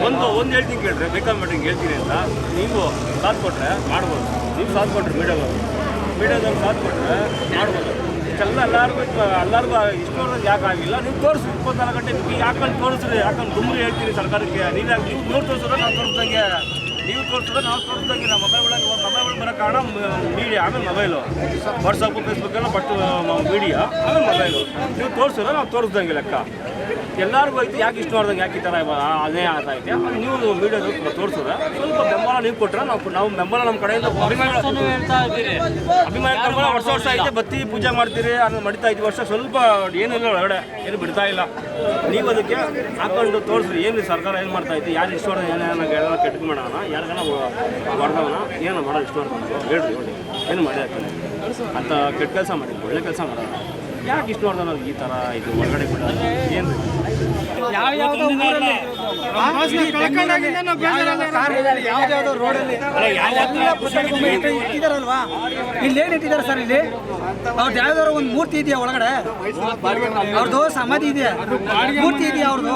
ಒಂದು ಹೇಳ್ತೀನಿ ಕೇಳಿದ್ರೆ ಬೇಕಾದ್ರೆ ಹೇಳ್ತೀನಿ ಅಂತ ನೀವು ಸಾಥ್ ಕೊಟ್ಟರೆ ಮಾಡ್ಬೋದು. ನೀವು ಸಾಥ್ ಕೊಟ್ಟರೆ ಮೀಡಿಯಾದಲ್ಲಿ ಸಾಥ್ ಕೊಟ್ಟರೆ ಮಾಡ್ಬೋದು. ಎಲ್ಲರಿಗೂ ಇಷ್ಟೊಂದು ಯಾಕೆ ಆಗಿಲ್ಲ, ನೀವು ತೋರಿಸಿ 24 ಗಂಟೆ ಯಾಕಂಡು ತೋರಿಸ್ರಿ, ಯಾಕಂದ್ರೆ ಗುಮ್ಮರಿ ಹೇಳ್ತೀರಿ ಸರ್ಕಾರಕ್ಕೆ. ನೀವು ತೋರಿಸಿದ್ರೆ ನಾವು ತೋರಿಸ್ದಂಗೆ, ನೀವು ತೋರಿಸಿದ್ರೆ ನಾವು ತೋರಿಸ್ದಂಗೆ. ನಮ್ಮ ಮೊಬೈಲ್ ಬರೋ ಕಾರಣ ಮೀಡಿಯಾ, ಆಮೇಲೆ ಮೊಬೈಲು, ವಾಟ್ಸಪ್ಪು, ಫೇಸ್ಬುಕ್ ಎಲ್ಲ ಬಟ್ ಮೀಡಿಯಾ, ಆಮೇಲೆ ಮೊಬೈಲು. ನೀವು ತೋರಿಸಿದ್ರೆ ನಾವು ತೋರಿಸ್ದಂಗೆ ಲೆಕ್ಕ. ಎಲ್ಲರಿಗೂ ಐತಿ, ಯಾಕೆ ಇಷ್ಟು ನೋಡ್ದಂಗೆ ಯಾಕೆ ಈ ಥರ ಅದೇ ಆಗ್ತೈತೆ. ನೀವು ಮೀಡಿಯಾದಲ್ಲಿ ತೋರಿಸಿದ್ರೆ ಸ್ವಲ್ಪ ಬೆಂಬಲ ನೀವು ಕೊಟ್ಟರೆ ನಾವು ಬೆಂಬಲ ನಮ್ಮ ಕಡೆಯಿಂದ ಅಭಿಮಾನಿ ಬೆಂಬಲ ವರ್ಷ ಐತೆ. ಬತ್ತಿ ಪೂಜೆ ಮಾಡ್ತೀರಿ, ಅನ್ನೋದು ಮಡಿತಾ ಇದ್ದೀವಿ. ವರ್ಷ ಸ್ವಲ್ಪ ಏನಿಲ್ಲ, ಒಳಗಡೆ ಏನು ಬಿಡ್ತಾ ಇಲ್ಲ. ನೀವು ಅದಕ್ಕೆ ಹಾಕೊಂಡು ತೋರಿಸ್ರಿ. ಏನು ಸರ್ಕಾರ ಏನು ಮಾಡ್ತಾ ಇತ್ತು, ಯಾರು ಇಷ್ಟು ಏನೇನು ಎಲ್ಲ ಕೆಟ್ಕೊಂಬೇಡ, ಯಾರಿಗಾನ ಹೊಡೆದವನ ಏನು ಮಾಡೋದು ಇಷ್ಟು ಹೇಳ್ರಿ ಏನು ಮಾಡಿ ಆಗ್ತಾನೆ ಅಂತ. ಕೆಟ್ಟ ಕೆಲಸ ಮಾಡಿದ್ರು, ಒಳ್ಳೆ ಕೆಲಸ ಮಾಡೋಣ. ಯಾಕೆ ಇಷ್ಟು ನೋಡ್ದ ಈ ಥರ ಇದು ಹೊರಗಡೆ ಬಿಡ ಏನು ಯಾವ್ಯಾವ್ದೋ ರೋಡಲ್ಲಿ ಇಟ್ಟಿದಾರಲ್ವಾ, ಇಲ್ಲೇನು ಇಟ್ಟಿದ್ದಾರೆ ಸರ್? ಇಲ್ಲಿ ಅವ್ರದ್ದು ಯಾವ್ದಾದ್ರು ಒಂದು ಮೂರ್ತಿ ಇದೆಯಾ ಒಳಗಡೆ? ಅವ್ರದ್ದು ಸಮಾಧಿ ಇದೆಯಾ, ಮೂರ್ತಿ ಇದೆಯಾ ಅವ್ರದ್ದು?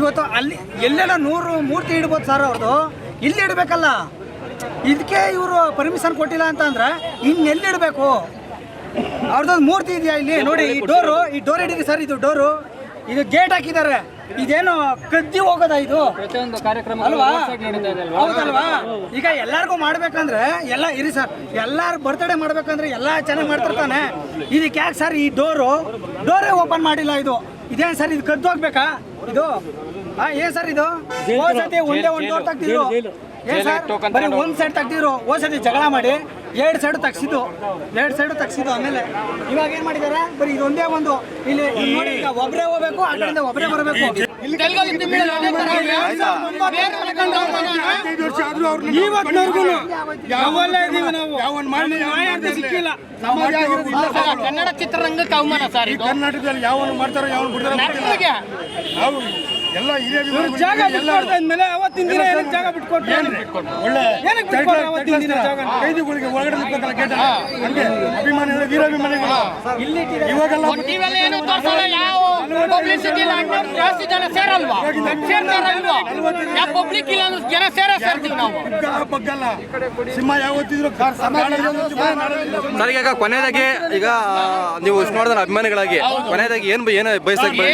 ಇವತ್ತು ಅಲ್ಲಿ ಎಲ್ಲೆಲ್ಲ 100 ಮೂರ್ತಿ ಇಡ್ಬೋದು ಸರ್ ಅವ್ರದ್ದು. ಇಲ್ಲಿ ಇಡಬೇಕಲ್ಲ. ಇದಕ್ಕೆ ಇವರು ಪರ್ಮಿಷನ್ ಕೊಟ್ಟಿಲ್ಲ ಅಂತಂದ್ರೆ ಇನ್ನೆಲ್ಲಿ ಇಡಬೇಕು? ಅವ್ರದ್ದೊಂದು ಮೂರ್ತಿ ಇದೆಯಾ ಇಲ್ಲಿ ನೋಡಿ. ಈ ಡೋರ್ ಹಿಡಿದಿ ಸರ್, ಇದು ಡೋರು, ಇದು ಗೇಟ್ ಹಾಕಿದ್ದಾರೆ. ಇದೇನು ಕದ್ದಿ ಹೋಗೋದಾ ಇದು? ಪ್ರತಿಯೊಂದು ಕಾರ್ಯಕ್ರಮ ಅಲ್ವಾ? ಹೌದಲ್ವಾ? ಈಗ ಎಲ್ಲಾರ್ಗೂ ಮಾಡ್ಬೇಕಂದ್ರೆ ಎಲ್ಲ ಇರಿ ಸರ್, ಎಲ್ಲಾರು ಬರ್ತ್ಡೇ ಮಾಡ್ಬೇಕಂದ್ರೆ ಎಲ್ಲ ಚೆನ್ನಾಗಿ ಮಾಡ್ತಿರ್ತಾನೆ. ಇದಕ್ಕೆ ಯಾಕೆ ಸರ್ ಈ ಡೋರೇ ಓಪನ್ ಮಾಡಿಲ್ಲ? ಇದೇನು ಸರ್, ಇದು ಕದ್ದು ಹೋಗ್ಬೇಕಾ ಇದು? ಏನ್ ಸರ್ ಇದು? ಹೋದ್ಸತಿ ಒಂದೇ ಒಂದು ಡೋರ್ ತೆಗ್ದಿದ್ರು. ಏನ್ ಸರ್ ಬರೀ ಒಂದು ಸೈಡ್ ತೆಗ್ದಿದ್ರು. ಹೋದ್ಸತಿ ಜಗಳ ಮಾಡಿ 2 ಸೈಡ್ ತಗ್ಸಿದ್ದು. ಆಮೇಲೆ ಇವಾಗ ಏನ್ ಮಾಡಿದಾರೆ? ಬರೀ ಇದೊಂದೇ ಒಂದು ಇಲ್ಲಿ ನೋಡಿ. ಈಗ ಒಬ್ಬರೇ ಹೋಗ್ಬೇಕು, ಆ ಕಡೆಯಿಂದ ಒಬ್ಬರೇ ಬರಬೇಕು. ಸಿಕ್ಕಿಲ್ಲ. ಕನ್ನಡ ಚಿತ್ರರಂಗಕ್ಕೆ ಅವಮಾನ ಸರ್. ಕರ್ನಾಟಕದಲ್ಲಿ ಯಾವನು ಮಾಡ್ತಾರೋ ಯಾವನು ಬಿಡ್ತಾರೋ ನಾವು ಎಲ್ಲ ಜಾಗ ಬಿಟ್ಕೊಡ್ತಾದ್ಮೇಲೆ ಅವತ್ತಿನ ದಿನ ಏನಕ್ಕೆ ಜಾಗ ಬಿಟ್ಕೊಟ್ರು? ಕೈದಿಗಳಿಗೆ ಒಳಗಡೆ ನಿಂತ್ಬೇಕಲ್ಲ ಗೇಟ್ ಹಂಗೆ ಅಭಿಮಾನಿಗಳು ವೀರಾಭಿಮಾನಿಗಳು ಇವಾಗೆಲ್ಲ ಟಿವಿಯಲ್ಲಿ ಏನು ತೋರಿಸಲ್ಲ. ಯಾವ ಪಬ್ಲಿಸಿಟಿ ಇಲ್ಲ ಅಂದ್ರೆ ಜಾಸ್ತಿ ಜನ ಸೇರಲ್ವಾ? ಸೇರ್ತಾರಲ್ವಾ? ಯಾವ ಪಬ್ಲಿಕ್ ಇಲ್ಲ ಅಂದ್ರೆ ಜನ ಸೇರ್ತೀವಿ ನಾವು. ಬಗ್ಗಲ್ಲ ಸಿಂಹ ಯಾವತ್ತಿದ್ರು ಸರ್, ಈಗ ಕೊನೆಯದಾಗಿ ಈಗ ನೀವು ವಿಷ್ಣುವರ್ಧನ್ ಅಭಿಮಾನಿಗಳಾಗಿ ಕೊನೆಯದಾಗಿ ಏನು ಬಯಸಕ್ಕೆ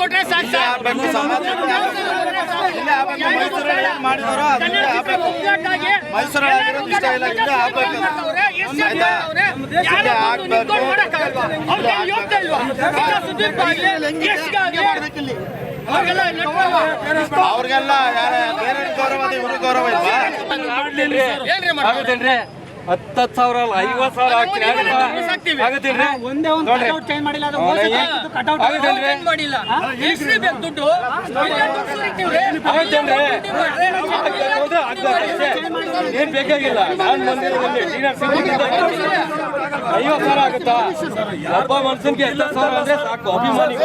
ಕೊಟ್ರೆ ಸಾಕು ಸರ್. ಅವ್ರಿಗೆಲ್ಲ ಗೌರವ ಇವರು ಗೌರವ ಇಲ್ವಾ? 10,000 ಅಲ್ಲ 50,000 ಆಗುತ್ತಿಲ್ರಿ. ಒಂದೇ ಒಂದು ಕಟೌಟ್ ಚೇಂಜ್ ಮಾಡಿಲ್ಲ. ಅದು ಕಟೌಟ್ ಮಾಡಿಲ್ಲ. ಎಷ್ಟು ಬೇಕು ದುಡ್ಡು? ಏನ್ ಬೇಕಾಗಿಲ್ಲ. ನಾನು ಬಂದಿರೋದಲ್ಲಿ 50,000 ಆಗುತ್ತಾ? ಒಬ್ಬ ಮನುಷ್ಯನ್ಗೆ 10,000 ಅಂದ್ರೆ ಸಾಕು. ಅಭಿಮಾನಿ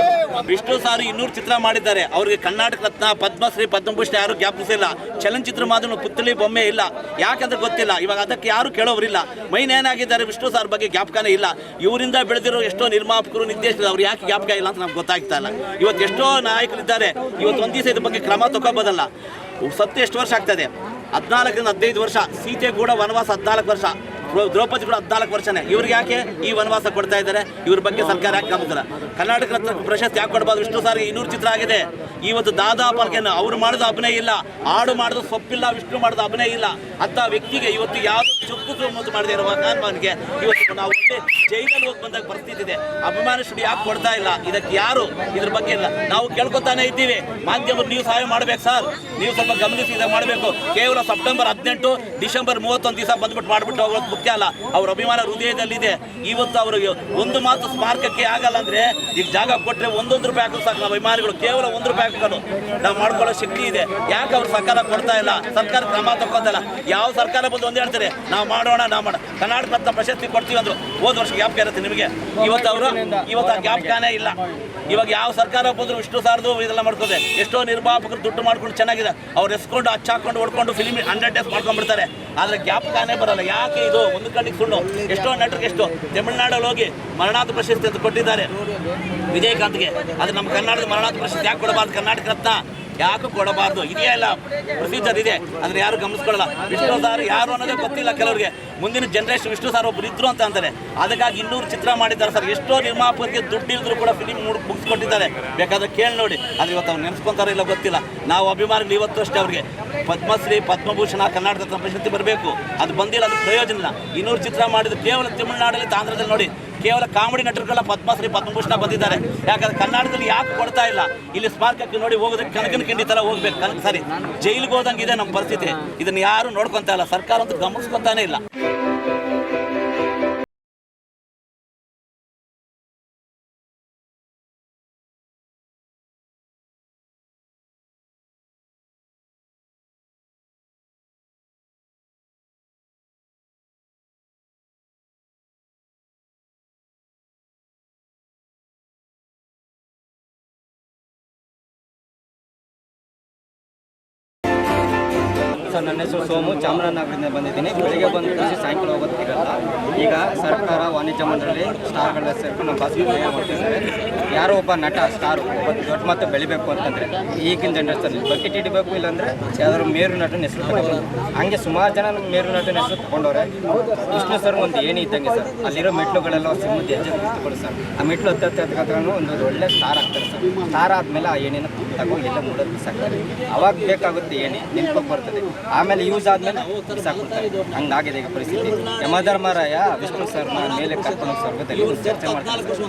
ವಿಷ್ಣು ಸಾರು 200 ಚಿತ್ರ ಮಾಡಿದ್ದಾರೆ. ಅವ್ರಿಗೆ ಕರ್ನಾಟಕ ರತ್ನ, ಪದ್ಮಶ್ರೀ, ಪದ್ಮಭೂಷಣ ಯಾರು ಜ್ಞಾಪಿಸಿಲ್ಲ. ಚಲನಚಿತ್ರ ಮಾಧ್ಯಮ ಪುತ್ತಳಿ ಬೊಮ್ಮೆ ಇಲ್ಲ. ಯಾಕಂದ್ರೆ ಗೊತ್ತಿಲ್ಲ. ಇವಾಗ ಅದಕ್ಕೆ ಯಾರು ಕೇಳೋರಿಲ್ಲ. ಮೈನ್ ಏನಾಗಿದ್ದಾರೆ ವಿಷ್ಣು ಸಾರ್ ಬಗ್ಗೆ ಜ್ಞಾಪಕನೇ ಇಲ್ಲ. ಇವರಿಂದ ಬೆಳೆದಿರೋ ಎಷ್ಟೋ ನಿರ್ಮಾಪಕರು, ನಿರ್ದೇಶಕರು ಅವ್ರು ಯಾಕೆ ಜ್ಞಾಪಕ ಇಲ್ಲ ಅಂತ ನಮ್ಗೆ ಗೊತ್ತಾಗ್ತಾ ಇಲ್ಲ. ಇವತ್ತು ಎಷ್ಟೋ ನಾಯಕರಿದ್ದಾರೆ. ಇವತ್ತು ಒಂದು ದಿವಸ ಇದ್ರ ಬಗ್ಗೆ ಕ್ರಮ ತಗೋಬೋದಲ್ಲ. ಸತ್ತು ಎಷ್ಟು ವರ್ಷ ಆಗ್ತದೆ? 14ರಿಂದ 15 ವರ್ಷ. ಸೀತೆ ಕೂಡ ವನವಾಸ 14 ವರ್ಷ. ದ್ರೌಪದಿ ಕೂಡ 14 ವರ್ಷನೇ. ಇವ್ರಿಗೆ ಯಾಕೆ ಈ ವನವಾಸ ಕೊಡ್ತಾ ಇದ್ದಾರೆ? ಇವ್ರ ಬಗ್ಗೆ ಸರ್ಕಾರ ಯಾಕೆ ಗಮನಿಸಲ್ಲ? ಕರ್ನಾಟಕ ರತ್ನ ಪ್ರಶಸ್ತಿ ಯಾಕೆ ಕೊಡಬಾರ್ದು? ವಿಷ್ಣು ಸಾರಿಗೆ 200 ಚಿತ್ರ ಆಗಿದೆ. ಇವತ್ತು ದಾದಾ ಪಾಲ್ಕೆಯನ್ನು ಅವ್ರು ಮಾಡಿದ ಅಭಿನಯ ಇಲ್ಲ, ಹಾಡು ಮಾಡಿದ ಸೊಪ್ಪಿಲ್ಲ, ವಿಷ್ಣು ಮಾಡಿದ ಅಭಿನಯ ಇಲ್ಲ. ಅಂತ ವ್ಯಕ್ತಿಗೆ ಇವತ್ತು ಯಾವುದು ಚುಕ್ಕು ಮತ್ತು ಮಾಡದೇ ಇರುವ ಕಾರಣಕ್ಕೆ ಇವತ್ತು ನಾವು ಜೈಲಲ್ಲಿ ಹೋಗಿ ಬಂದಾಗ ಪರಿಸ್ಥಿತಿ ಇದೆ. ಅಭಿಮಾನಿ ಸ್ಟುಡಿಯೋ ಯಾಕೆ ಕೊಡ್ತಾ ಇಲ್ಲ? ಇದಕ್ಕೆ ಯಾರು ಇದ್ರ ಬಗ್ಗೆ ಇಲ್ಲ. ನಾವು ಕೇಳ್ಕೊತಾನೆ ಇದ್ದೀವಿ. ಮಾಧ್ಯಮರು ನೀವು ಸಹಾಯ ಮಾಡ್ಬೇಕು ಸರ್. ನೀವು ಸ್ವಲ್ಪ ಗಮನಿಸಿ ಇದಾಗ ಮಾಡಬೇಕು. ಕೇವಲ ಸೆಪ್ಟೆಂಬರ್ 18 ಡಿಸೆಂಬರ್ 31 ದಿವಸ ಬಂದ್ಬಿಟ್ಟು ಮಾಡ್ಬಿಟ್ಟು ಹೋಗೋದು ಮುಖ್ಯ ಅಲ್ಲ. ಅವ್ರ ಅಭಿಮಾನ ಹೃದಯದಲ್ಲಿದೆ. ಇವತ್ತು ಅವ್ರಿಗೆ ಒಂದು ಮಾತು ಸ್ಮಾರಕಕ್ಕೆ ಆಗಲ್ಲ ಅಂದ್ರೆ ಈಗ ಜಾಗ ಕೊಟ್ಟರೆ 1 ರೂಪಾಯಿ ಹಾಕಲು ಸಾಕು. ನಾವು ಅಭಿಮಾನಿಗಳು ಕೇವಲ 1 ರೂಪಾಯಿ ಹಾಕಲು ನಾವು ಮಾಡ್ಕೊಳ್ಳೋ ಶಕ್ತಿ ಇದೆ. ಯಾಕೆ ಅವ್ರು ಸರ್ಕಾರ ಕೊಡ್ತಾ ಇಲ್ಲ? ಸರ್ಕಾರ ಕ್ರಮ ತಗೋತಲ್ಲ. ಯಾವ ಸರ್ಕಾರ ಬಂದು ಒಂದು ಹೇಳ್ತಾರೆ ನಾವು ಮಾಡೋಣ ಕರ್ನಾಟಕ ರತ್ನ ಪ್ರಶಸ್ತಿ ಕೊಡ್ತೀವಿ ಅಂದ್ರು. ಹೋದ ವರ್ಷ ಜ್ಞಾಪಕ ಇರುತ್ತೆ ನಿಮಗೆ. ಇವತ್ತು ಆ ಜ್ಞಾಪಕನೇ ಇಲ್ಲ. ಇವಾಗ ಯಾವ ಸರ್ಕಾರ ಬಂದ್ರು ವಿಷ್ಣು ಸಾರ್ದು ಇದೆಲ್ಲ ಮಾಡ್ಕೋದೆ. ಎಷ್ಟೋ ನಿರ್ಮಾಪಕರು ದುಡ್ಡು ಮಾಡ್ಕೊಂಡು ಚೆನ್ನಾಗಿದೆ. ಅವ್ರು ಎಸ್ಕೊಂಡು ಹಚ್ಚಾಕೊಂಡು ಹೊಡ್ಕೊಂಡು ಫಿಲ್ಮ್ 100 ಡೇಸ್ ಮಾಡ್ಕೊಂಡ್ಬಿಡ್ತಾರೆ. ಆದ್ರೆ ಜ್ಞಾಪಕನೇ ಬರಲ್ಲ. ಯಾಕೆ ಇದು? ಒಂದು ಕಣ್ಣಿಗೆ ಸುಳ್ಳು. ಎಷ್ಟೋ ನಟರಿಗೆ ಎಷ್ಟು ತಮಿಳುನಾಡಲ್ಲಿ ಹೋಗಿ ಮರಣಾಥ ಪ್ರಶಸ್ತಿ ಅಂತ ಕೊಟ್ಟಿದ್ದಾರೆ ವಿಜಯಕಾಂತ್ಗೆ. ಅದು ನಮ್ಮ ಕರ್ನಾಟಕದ ಮರಣಾಥ ಪ್ರಶಸ್ತಿ ಯಾಕೆ ಕೊಡಬಾರ್ದು? ಕರ್ನಾಟಕ ರತ್ನ ಯಾಕೆ ಕೊಡಬಾರ್ದು? ಇದೆಯಾ ಇಲ್ಲ ಪ್ರೊಸೀಜರ್ ಇದೆ. ಅದನ್ನ ಯಾರು ಗಮನಿಸ್ಕೊಳ್ಳಲ್ಲ. ವಿಷ್ಣು ಸಾರ್ ಯಾರು ಅನ್ನೋದೇ ಗೊತ್ತಿಲ್ಲ ಕೆಲವರಿಗೆ. ಮುಂದಿನ ಜನರೇಷನ್ ವಿಷ್ಣು ಸಾರ್ ಒಬ್ರು ಇದ್ರು ಅಂತ ಅಂತಾರೆ. ಅದಕ್ಕಾಗಿ 200 ಚಿತ್ರ ಮಾಡಿದ್ದಾರೆ ಸರ್. ಎಷ್ಟೋ ನಿರ್ಮಾಪಕರಿಗೆ ದುಡ್ಡು ಇಲ್ದ್ರು ಕೂಡ ಫಿಲಿಮ್ ಮುಗಿಸ್ಕೊಟ್ಟಿದ್ದಾರೆ. ಬೇಕಾದ್ರೆ ಕೇಳಿ ನೋಡಿ. ಅದು ಇವತ್ತು ಅವ್ರು ನೆನೆಸ್ಕೊಂತಾರೋ ಇಲ್ಲ ಗೊತ್ತಿಲ್ಲ. ನಾವು ಅಭಿಮಾನಿಗಳು ಇವತ್ತು ಅಷ್ಟೇ ಅವ್ರಿಗೆ ಪದ್ಮಶ್ರೀ, ಪದ್ಮಭೂಷಣ, ಕರ್ನಾಟಕ ರತ್ನ ಪ್ರಶಸ್ತಿ ಬರಬೇಕು. ಅದು ಬಂದಿಲ್ಲ. ಅದು ಪ್ರಯೋಜನ ಇಲ್ಲ. 200 ಚಿತ್ರ ಮಾಡಿದ್ರು ಕೇವಲ ತಮಿಳುನಾಡಲ್ಲಿ, ಆಂಧ್ರದಲ್ಲಿ ನೋಡಿ ಕೇವಲ ಕಾಮಿಡಿ ನಟರುಗಳ ಪದ್ಮಶ್ರೀ, ಪದ್ಮಭೂಷಣ ಬಂದಿದ್ದಾರೆ. ಯಾಕಂದ್ರೆ ಕರ್ನಾಟಕದಲ್ಲಿ ಯಾಕೆ ಕೊಡ್ತಾ ಇಲ್ಲ? ಇಲ್ಲಿ ಸ್ಮಾರಕಕ್ಕೆ ನೋಡಿ ಹೋಗೋದಕ್ಕೆ ಕನಕನ ಕಿಂಡಿ ಥರ ಹೋಗ್ಬೇಕು. ಸರಿ ಜೈಲಿಗೆ ಹೋದಂಗಿದೆ ನಮ್ಮ ಪರಿಸ್ಥಿತಿ. ಇದನ್ನು ಯಾರು ನೋಡ್ಕೊತಾ ಇಲ್ಲ. ಸರ್ಕಾರ ಅಂತೂ ಗಮನಿಸ್ಕೊತಾನೆ ಇಲ್ಲ. ಸರ್ ನನ್ನ ಹೆಸರು ಸೋಮು, ಚಾಮರಾಜನಗರದಿಂದ ಬಂದಿದ್ದೀನಿ. ಬೆಳಿಗ್ಗೆ ಬಂದು ಕೃಷಿ ಸಾಯಂಕಾಲ ಹೋಗೋದಕ್ಕಿರಲ್ಲ. ಈಗ ಸರ್ಕಾರ ವಾಣಿಜ್ಯ ಮಂಡಳಿ ಸ್ಟಾರ್ಗಳ ಸೇರ್ಕೊಂಡು ನಮ್ಮ ಬಾಸ್ ಮಾಡ್ತಿದ್ದಾರೆ. ಯಾರೋ ಒಬ್ಬ ನಟ ಸ್ಟಾರ್ ದೊಡ್ಡ ಮತ್ತೆ ಬೆಳಿಬೇಕು ಅಂತಂದರೆ ಈಗಿನ ಜನರೇಷನ್ ಬಕೆಟ್ ಹಿಡಿಬೇಕು, ಇಲ್ಲಾಂದರೆ ಯಾವ್ದಾದ್ರು ಮೇರು ನಟನ ಹೆಸರು ತಗೊಂಡು ಹಂಗೆ ಸುಮಾರು ಜನ ಮೇರು ನಟನ ಹೆಸರು ತೊಗೊಂಡವ್ರೆ. ವಿಷ್ಣು ಸರ್ ಒಂದು ಏನೇ ಇದ್ದಂಗೆ ಸರ್, ಅಲ್ಲಿರೋ ಮೆಟ್ಲುಗಳೆಲ್ಲ ಸಿಮ್ಮದ್ದು ಹೆಜ್ಜೆ ಕೂತ್ಕೊಳ್ಳಿ ಸರ್. ಆ ಮೆಟ್ಲು ಹತ್ತನ್ನು ಒಂದು ಒಳ್ಳೆ ಸ್ಟಾರ್ ಆಗ್ತಾರೆ ಸರ್. ಸ್ಟಾರ್ ಆದಮೇಲೆ ಆ ಏನೇನು ತಗೊಂಡು ಎಲ್ಲ ಮೂಡೋದು ಬಿಸಾಕ್ತಾರೆ. ಅವಾಗ ಬೇಕಾಗುತ್ತೆ ಏನೇ ನೆನಪಕ್ಕೆ ಬರ್ತದೆ, ಆಮೇಲೆ ಯೂಸ್ ಆದಮೇಲೆ ಬಿಸಾಕ್ಬಿಡ್ತಾರೆ. ಹಂಗಾಗಿದೆ ಈಗ ಪರಿಸ್ಥಿತಿ. ಯಮಧರ್ಮರಾಯ ವಿಷ್ಣು ಸರ್ನ ಮೇಲೆ ಕರ್ಕೊಂಡು ಸ್ವರ್ಗದಲ್ಲಿ ಚರ್ಚೆ ಮಾಡ್ತಾರೆ.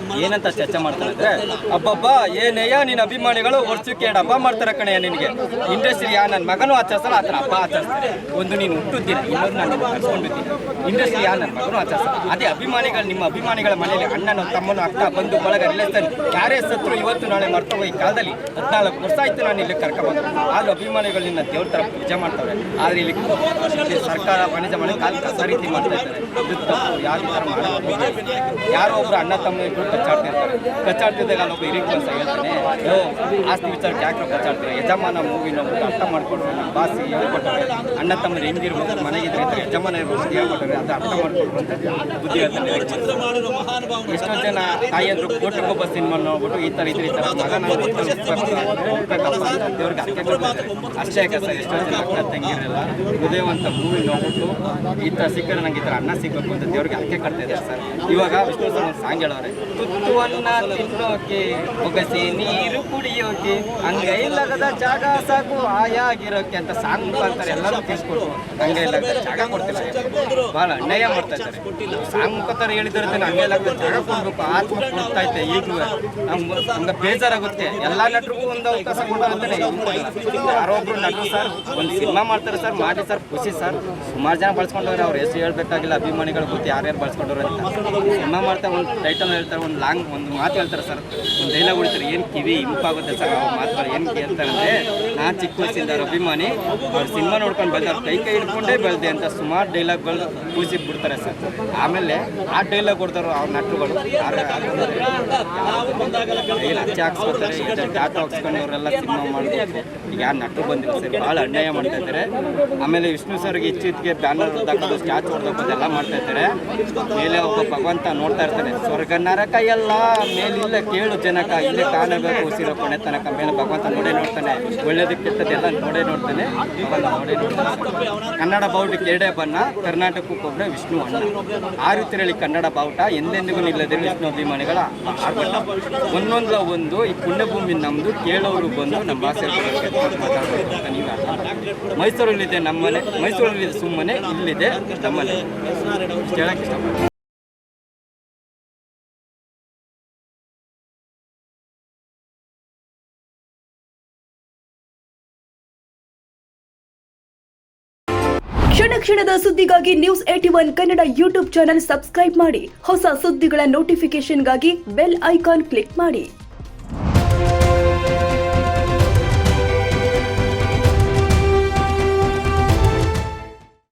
ಏನಂತ ಚರ್ಚೆ ಮಾಡ್ತಾರೆ ಅಂದರೆ, ಅಬ್ಬಬ್ಬ ಏನೇಯ ನಿನ್ನ ಅಭಿಮಾನಿಗಳು ವರ್ಷಕ್ಕೆ 2 ಹಬ್ಬ ಮಾಡ್ತಾರೆ ಕಣೆಯ ನಿನಗೆ. ಇಂಡಸ್ಟ್ರಿ ನನ್ನ ಮಗನೂ ಆಚರಿಸಲ್ಲ, ಆ ಥರ ಹಬ್ಬ ಆಚರಿಸ್ತಾರೆ. ಒಂದು ನೀನು ಹುಟ್ಟುತ್ತೀರ, ಇನ್ನೊಂದು ನಾನು ಕರ್ಸ್ಕೊಂಡಿದ್ದೀನಿ. ಇಂಡಸ್ಟ್ರಿ ನನ್ನ ಮಗನೂ ಆಚರಿಸಲ್ಲ. ಅದೇ ಅಭಿಮಾನಿಗಳು, ನಿಮ್ಮ ಅಭಿಮಾನಿಗಳ ಮನೆಯಲ್ಲಿ ಅಣ್ಣನ ತಮ್ಮನು ಅಕ್ಕ ಬಂದು ಬಳಗ ರಿಲೇಷನ್ ಯಾರೇ ಸತ್ರು ಇವತ್ತು ನಾಳೆ ಮರ್ತೋಗೋ ಈ ಕಾಲದಲ್ಲಿ 14 ವರ್ಷ ಆಯ್ತು ನಾನು ಇಲ್ಲಿ ಕರ್ಕೊಬಂದು. ಆದರೂ ಅಭಿಮಾನಿಗಳು ನಿನ್ನ ದೇವ್ರ ಥರ ಪೂಜೆ ಮಾಡ್ತಾರೆ. ಆದರೆ ಇಲ್ಲಿ ಸರ್ಕಾರ ವಾಣಿಜ್ಯ ಮಾಡಿ ಕಾಲ ಕಸ ರೀತಿ ಮಾಡ್ತಾ ಇದ್ದಾರೆ. ಯಾವ ಥರ ಮಾಡೋದು, ಯಾರೋ ಒಬ್ರು ಅಣ್ಣ ತಮ್ಮ ಇಬ್ಬರು ಕಚ್ಚಾಡ್ತಿದ್ದಾಗ ಅಲ್ಲೊಬ್ಬ ಹಿರಿಯ ಕೆಲಸ ಹೇಳ್ತಾನೆ, ಆಸ್ತಿ ವಿಚಾರಕ್ಕೆ ಯಾಕೆ ಕಚ್ಚಾಡ್ತಾರೆ, ಯಜಮಾನ ಮೂವಿ ನೋಡ್ಬಿಟ್ಟು ಅರ್ಥ ಮಾಡ್ಕೊಡ್ರು. ನಮ್ಮ ಬಾಸಿ ಹೇಳ್ಕೊಟ್ಟವ್ರೆ, ಅಣ್ಣ ತಮ್ಮರು ಹೆಂಗಿರ್ಬೋದು ಮನೆಗಿದ್ರೆ ಅಂತ ಯಜಮಾನ ಇರ್ಬೋದು ಹೇಳ್ಕೊಟ್ಟವ್ರೆ, ಅದು ಅರ್ಥ ಮಾಡ್ಕೊಡ್ರು ಅಂತ ಬುದ್ಧಿ ಹೇಳ್ತಾನೆ. ಎಷ್ಟೋ ಜನ ತಾಯಿಯಂದ್ರು ಕೋಟಿಗೊಬ್ಬ ಸಿನಿಮಾ ನೋಡ್ಬಿಟ್ಟು ಈ ಥರ ಮಗನ ದೇವ್ರಿಗೆ ಅರ್ಕೆ ಕೊಡ್ತಾರೆ. ಅಷ್ಟೇ ಯಾಕೆ ಸರ್, ಎಷ್ಟೋ ಜನ ಅಕ್ಕ ತಂಗಿರಲ್ಲ ಹೃದಯವಂತ ಮೂವಿ ನೋಡ್ಬಿಟ್ಟು ಈ ಥರ ಸಿಕ್ಕರೆ ನಂಗೆ ಈ ಥರ ಅನ್ನ ಸಿಗಬೇಕು ಅಂತ ದೇವ್ರಿಗೆ ಅರ್ಕೆ ಕಟ್ತಾ ಇದ್ದಾರೆ ಸರ್. ಇವಾಗ ವಿಷ್ಣು ಸರ್ ಒಂದು ಸಾಂಗ್ ಹೇಳೋರೆ, ತುತ್ತುವನ್ನ ತಿನ್ನೋಕೆ ಒಗಸಿ ನೀರು ಕುಡಿಯೋಕೆ ಅಂಗೈಲಗದ ಜಾಗ ಸಾಕು ಆಯಾಗಿರೋಕೆ ಅಂತ ಸಾಂಗ್ ಮುಖಾಂತರ ಎಲ್ಲರೂ ತಿಳಿಸ್ಕೊಟ್ಟು ಅಂಗೈಲಗದ ಜಾಗ ಕೊಡ್ತಿಲ್ಲ, ಭಾಳ ಅನ್ಯಾಯ ಮಾಡ್ತಾ ಇದ್ದಾರೆ. ಸಾಂಗ್ ಮುಖಾಂತರ ಹೇಳಿದಿರುತ್ತೆ ಅಂಗೈಲಗದ ಜಾಗ ಕೊಡ್ಬೇಕು, ಆತ್ಮ ಕೊಡ್ತಾ ಇದ್ದೆ. ಈಗಲೂ ನಮ್ಗೆ ಬೇಜಾರಾಗುತ್ತೆ. ಎಲ್ಲ ನಟರಿಗೂ ಒಂದು ಅವಕಾಶ ಕೊಡ್ತಾರಂತಾನೆ. ಯಾರೋ ಒಬ್ರು ನಟರು ಸರ್ ಒಂದು ಸಿನಿಮಾ ಮಾಡ್ತಾರೆ ಸರ್, ಮಾಡಿ ಸರ್ ಖುಷಿ ಸರ್. ಸುಮಾರು ಜನ ಬಳಸ್ಕೊಂಡವ್ರೆ, ಅವ್ರ ಹೆಸರು ಹೇಳ್ಬೇಕಾಗಿಲ್ಲ, ಅಭಿಮಾನಿಗಳು ಗೊತ್ತು ಯಾರ್ಯಾರು ಬಳಸ್ಕೊಂಡವ್ರು ಅಂತ. ಸಿನಿಮಾ ಮಾಡ್ತಾರೆ, ಒಂದು ಟೈಟಲ್ ಹೇಳ್ತಾರೆ, ಒಂದು ಮಾತು ಹೇಳ್ತಾರೆ ಸರ್, ಒಂದು ಡೈಲಾಗ್ ಹೊಡಿತಾರೆ. ಏನು ಕಿವಿ ಇಂಪಾಗುತ್ತೆ ಸರ್ ಅವ್ರ ಮಾತುಗಳು. ಏನು ಹೇಳ್ತಾರೆ ಅಂದರೆ, ನಾನು ಚಿಕ್ಕ ವಯಸ್ಸಿಂದ ಅವ್ರ ಅಭಿಮಾನಿ, ಅವ್ರ ಸಿನಿಮಾ ನೋಡ್ಕೊಂಡು ಬೆಳೆದ ಅವ್ರ ಕೈ ಹಿಡ್ಕೊಂಡೇ ಬೆಳೆದೆ ಅಂತ ಸುಮಾರು ಡೈಲಾಗ್ಗಳು ಕೂಸಿ ಬಿಡ್ತಾರೆ ಸರ್. ಆಮೇಲೆ ಆ ಡೈಲಾಗ್ ಹೊಡ್ತಾರೆ ಅವ್ರ ನಟರುಗಳು ಲಂಚ ಹಾಕ್ಸ್ಕೊತಾರೆ, ಡಾಟಾ ಹಾಕ್ಸ್ಕೊಂಡು ಅವರೆಲ್ಲ ಸಿನಿಮಾ ಮಾಡಬೇಕು. ಈಗ ಯಾರು ನಟರು ಬಂದಿಲ್ಲ ಸರ್, ಭಾಳ ಅನ್ಯಾಯ ಮಾಡ್ತಾ ಇದ್ದಾರೆ. ಆಮೇಲೆ ವಿಷ್ಣು ಸರ್ಗೆ ಇಚ್ಚಿದ್ಗೆ ಬ್ಯಾನರ್ ಹೊಡೆದಾಕೋದು, ಸ್ಟ್ಯಾಚು ಹೊಡೆದಾಕೋದು ಎಲ್ಲ ಮಾಡ್ತಾ ಇದ್ದಾರೆ. ಮೇಲೆ ಒಬ್ಬ ಭಗವಂತ ನೋಡ್ತಾ ಇರ್ತಾನೆ, ಸ್ವರ್ಗ ನರಕ ಎಲ್ಲ ಮೇಲಿಲ್ಲ ಕೇಳು ಜನಕ, ಇಲ್ಲೇ ಕಾಣಬೇಕು ಉಸಿರೋ ಕೊನೆ ತನಕ. ಮೇಲೆ ಭಗವಂತ ನೋಡೇ ನೋಡ್ತಾನೆ, ಒಳ್ಳೇದಕ್ಕೆ ಕೆಟ್ಟದ್ದೆಲ್ಲ ನೋಡೇ ನೋಡ್ತಾನೆ. ನೋಡೇ ನೋಡ್ತಾನೆ. ಕನ್ನಡ ಬಾವುಟಕ್ಕೆ 2 ಬಣ್ಣ, ಕರ್ನಾಟಕಕ್ಕೊಬ್ಬರೇ ವಿಷ್ಣು ಅಣ್ಣ. ಆ ರೀತಿ ಹೇಳಿ ಕನ್ನಡ ಬಾವುಟ ಎಂದೆಂದಿಗೂ ನಿಲ್ಲದೆ ವಿಷ್ಣು ಅಭಿಮಾನಿಗಳ ಆರ್ಭಟ. ಒಂದೊಂದಲ ಒಂದು ಈ ಪುಣ್ಯಭೂಮಿ ನಮ್ಮದು, ಕೇಳೋರು ಬಂದು ನಮ್ಮ ಭಾಷೆ ಮಾತಾಡಬೇಕು ಅಂತ ನೀವು ಅರ್ಥ ಮಾಡಿ. ಮೈಸೂರಲ್ಲಿದೆ ನಮ್ಮನೆ, ಮೈಸೂರಲ್ಲಿದೆ ಸುಮ್ಮನೆ, ಇಲ್ಲಿದೆ ನಮ್ಮನೆ. ಹೇಳಕ್ಕೆ ಇಷ್ಟಪಡ್ತೀನಿ. ಕ್ಷಣ ಕ್ಷಣದ ಸುದ್ದಿಗಾಗಿ news 81 Kannada YouTube channel subscribe ಮಾಡಿ. ಹೊಸ ಸುದ್ದಿಗಳ ನೋಟಿಫಿಕೇಶನ್ಗಾಗಿ ಬೆಲ್ ಐಕಾನ್ ಕ್ಲಿಕ್ ಮಾಡಿ.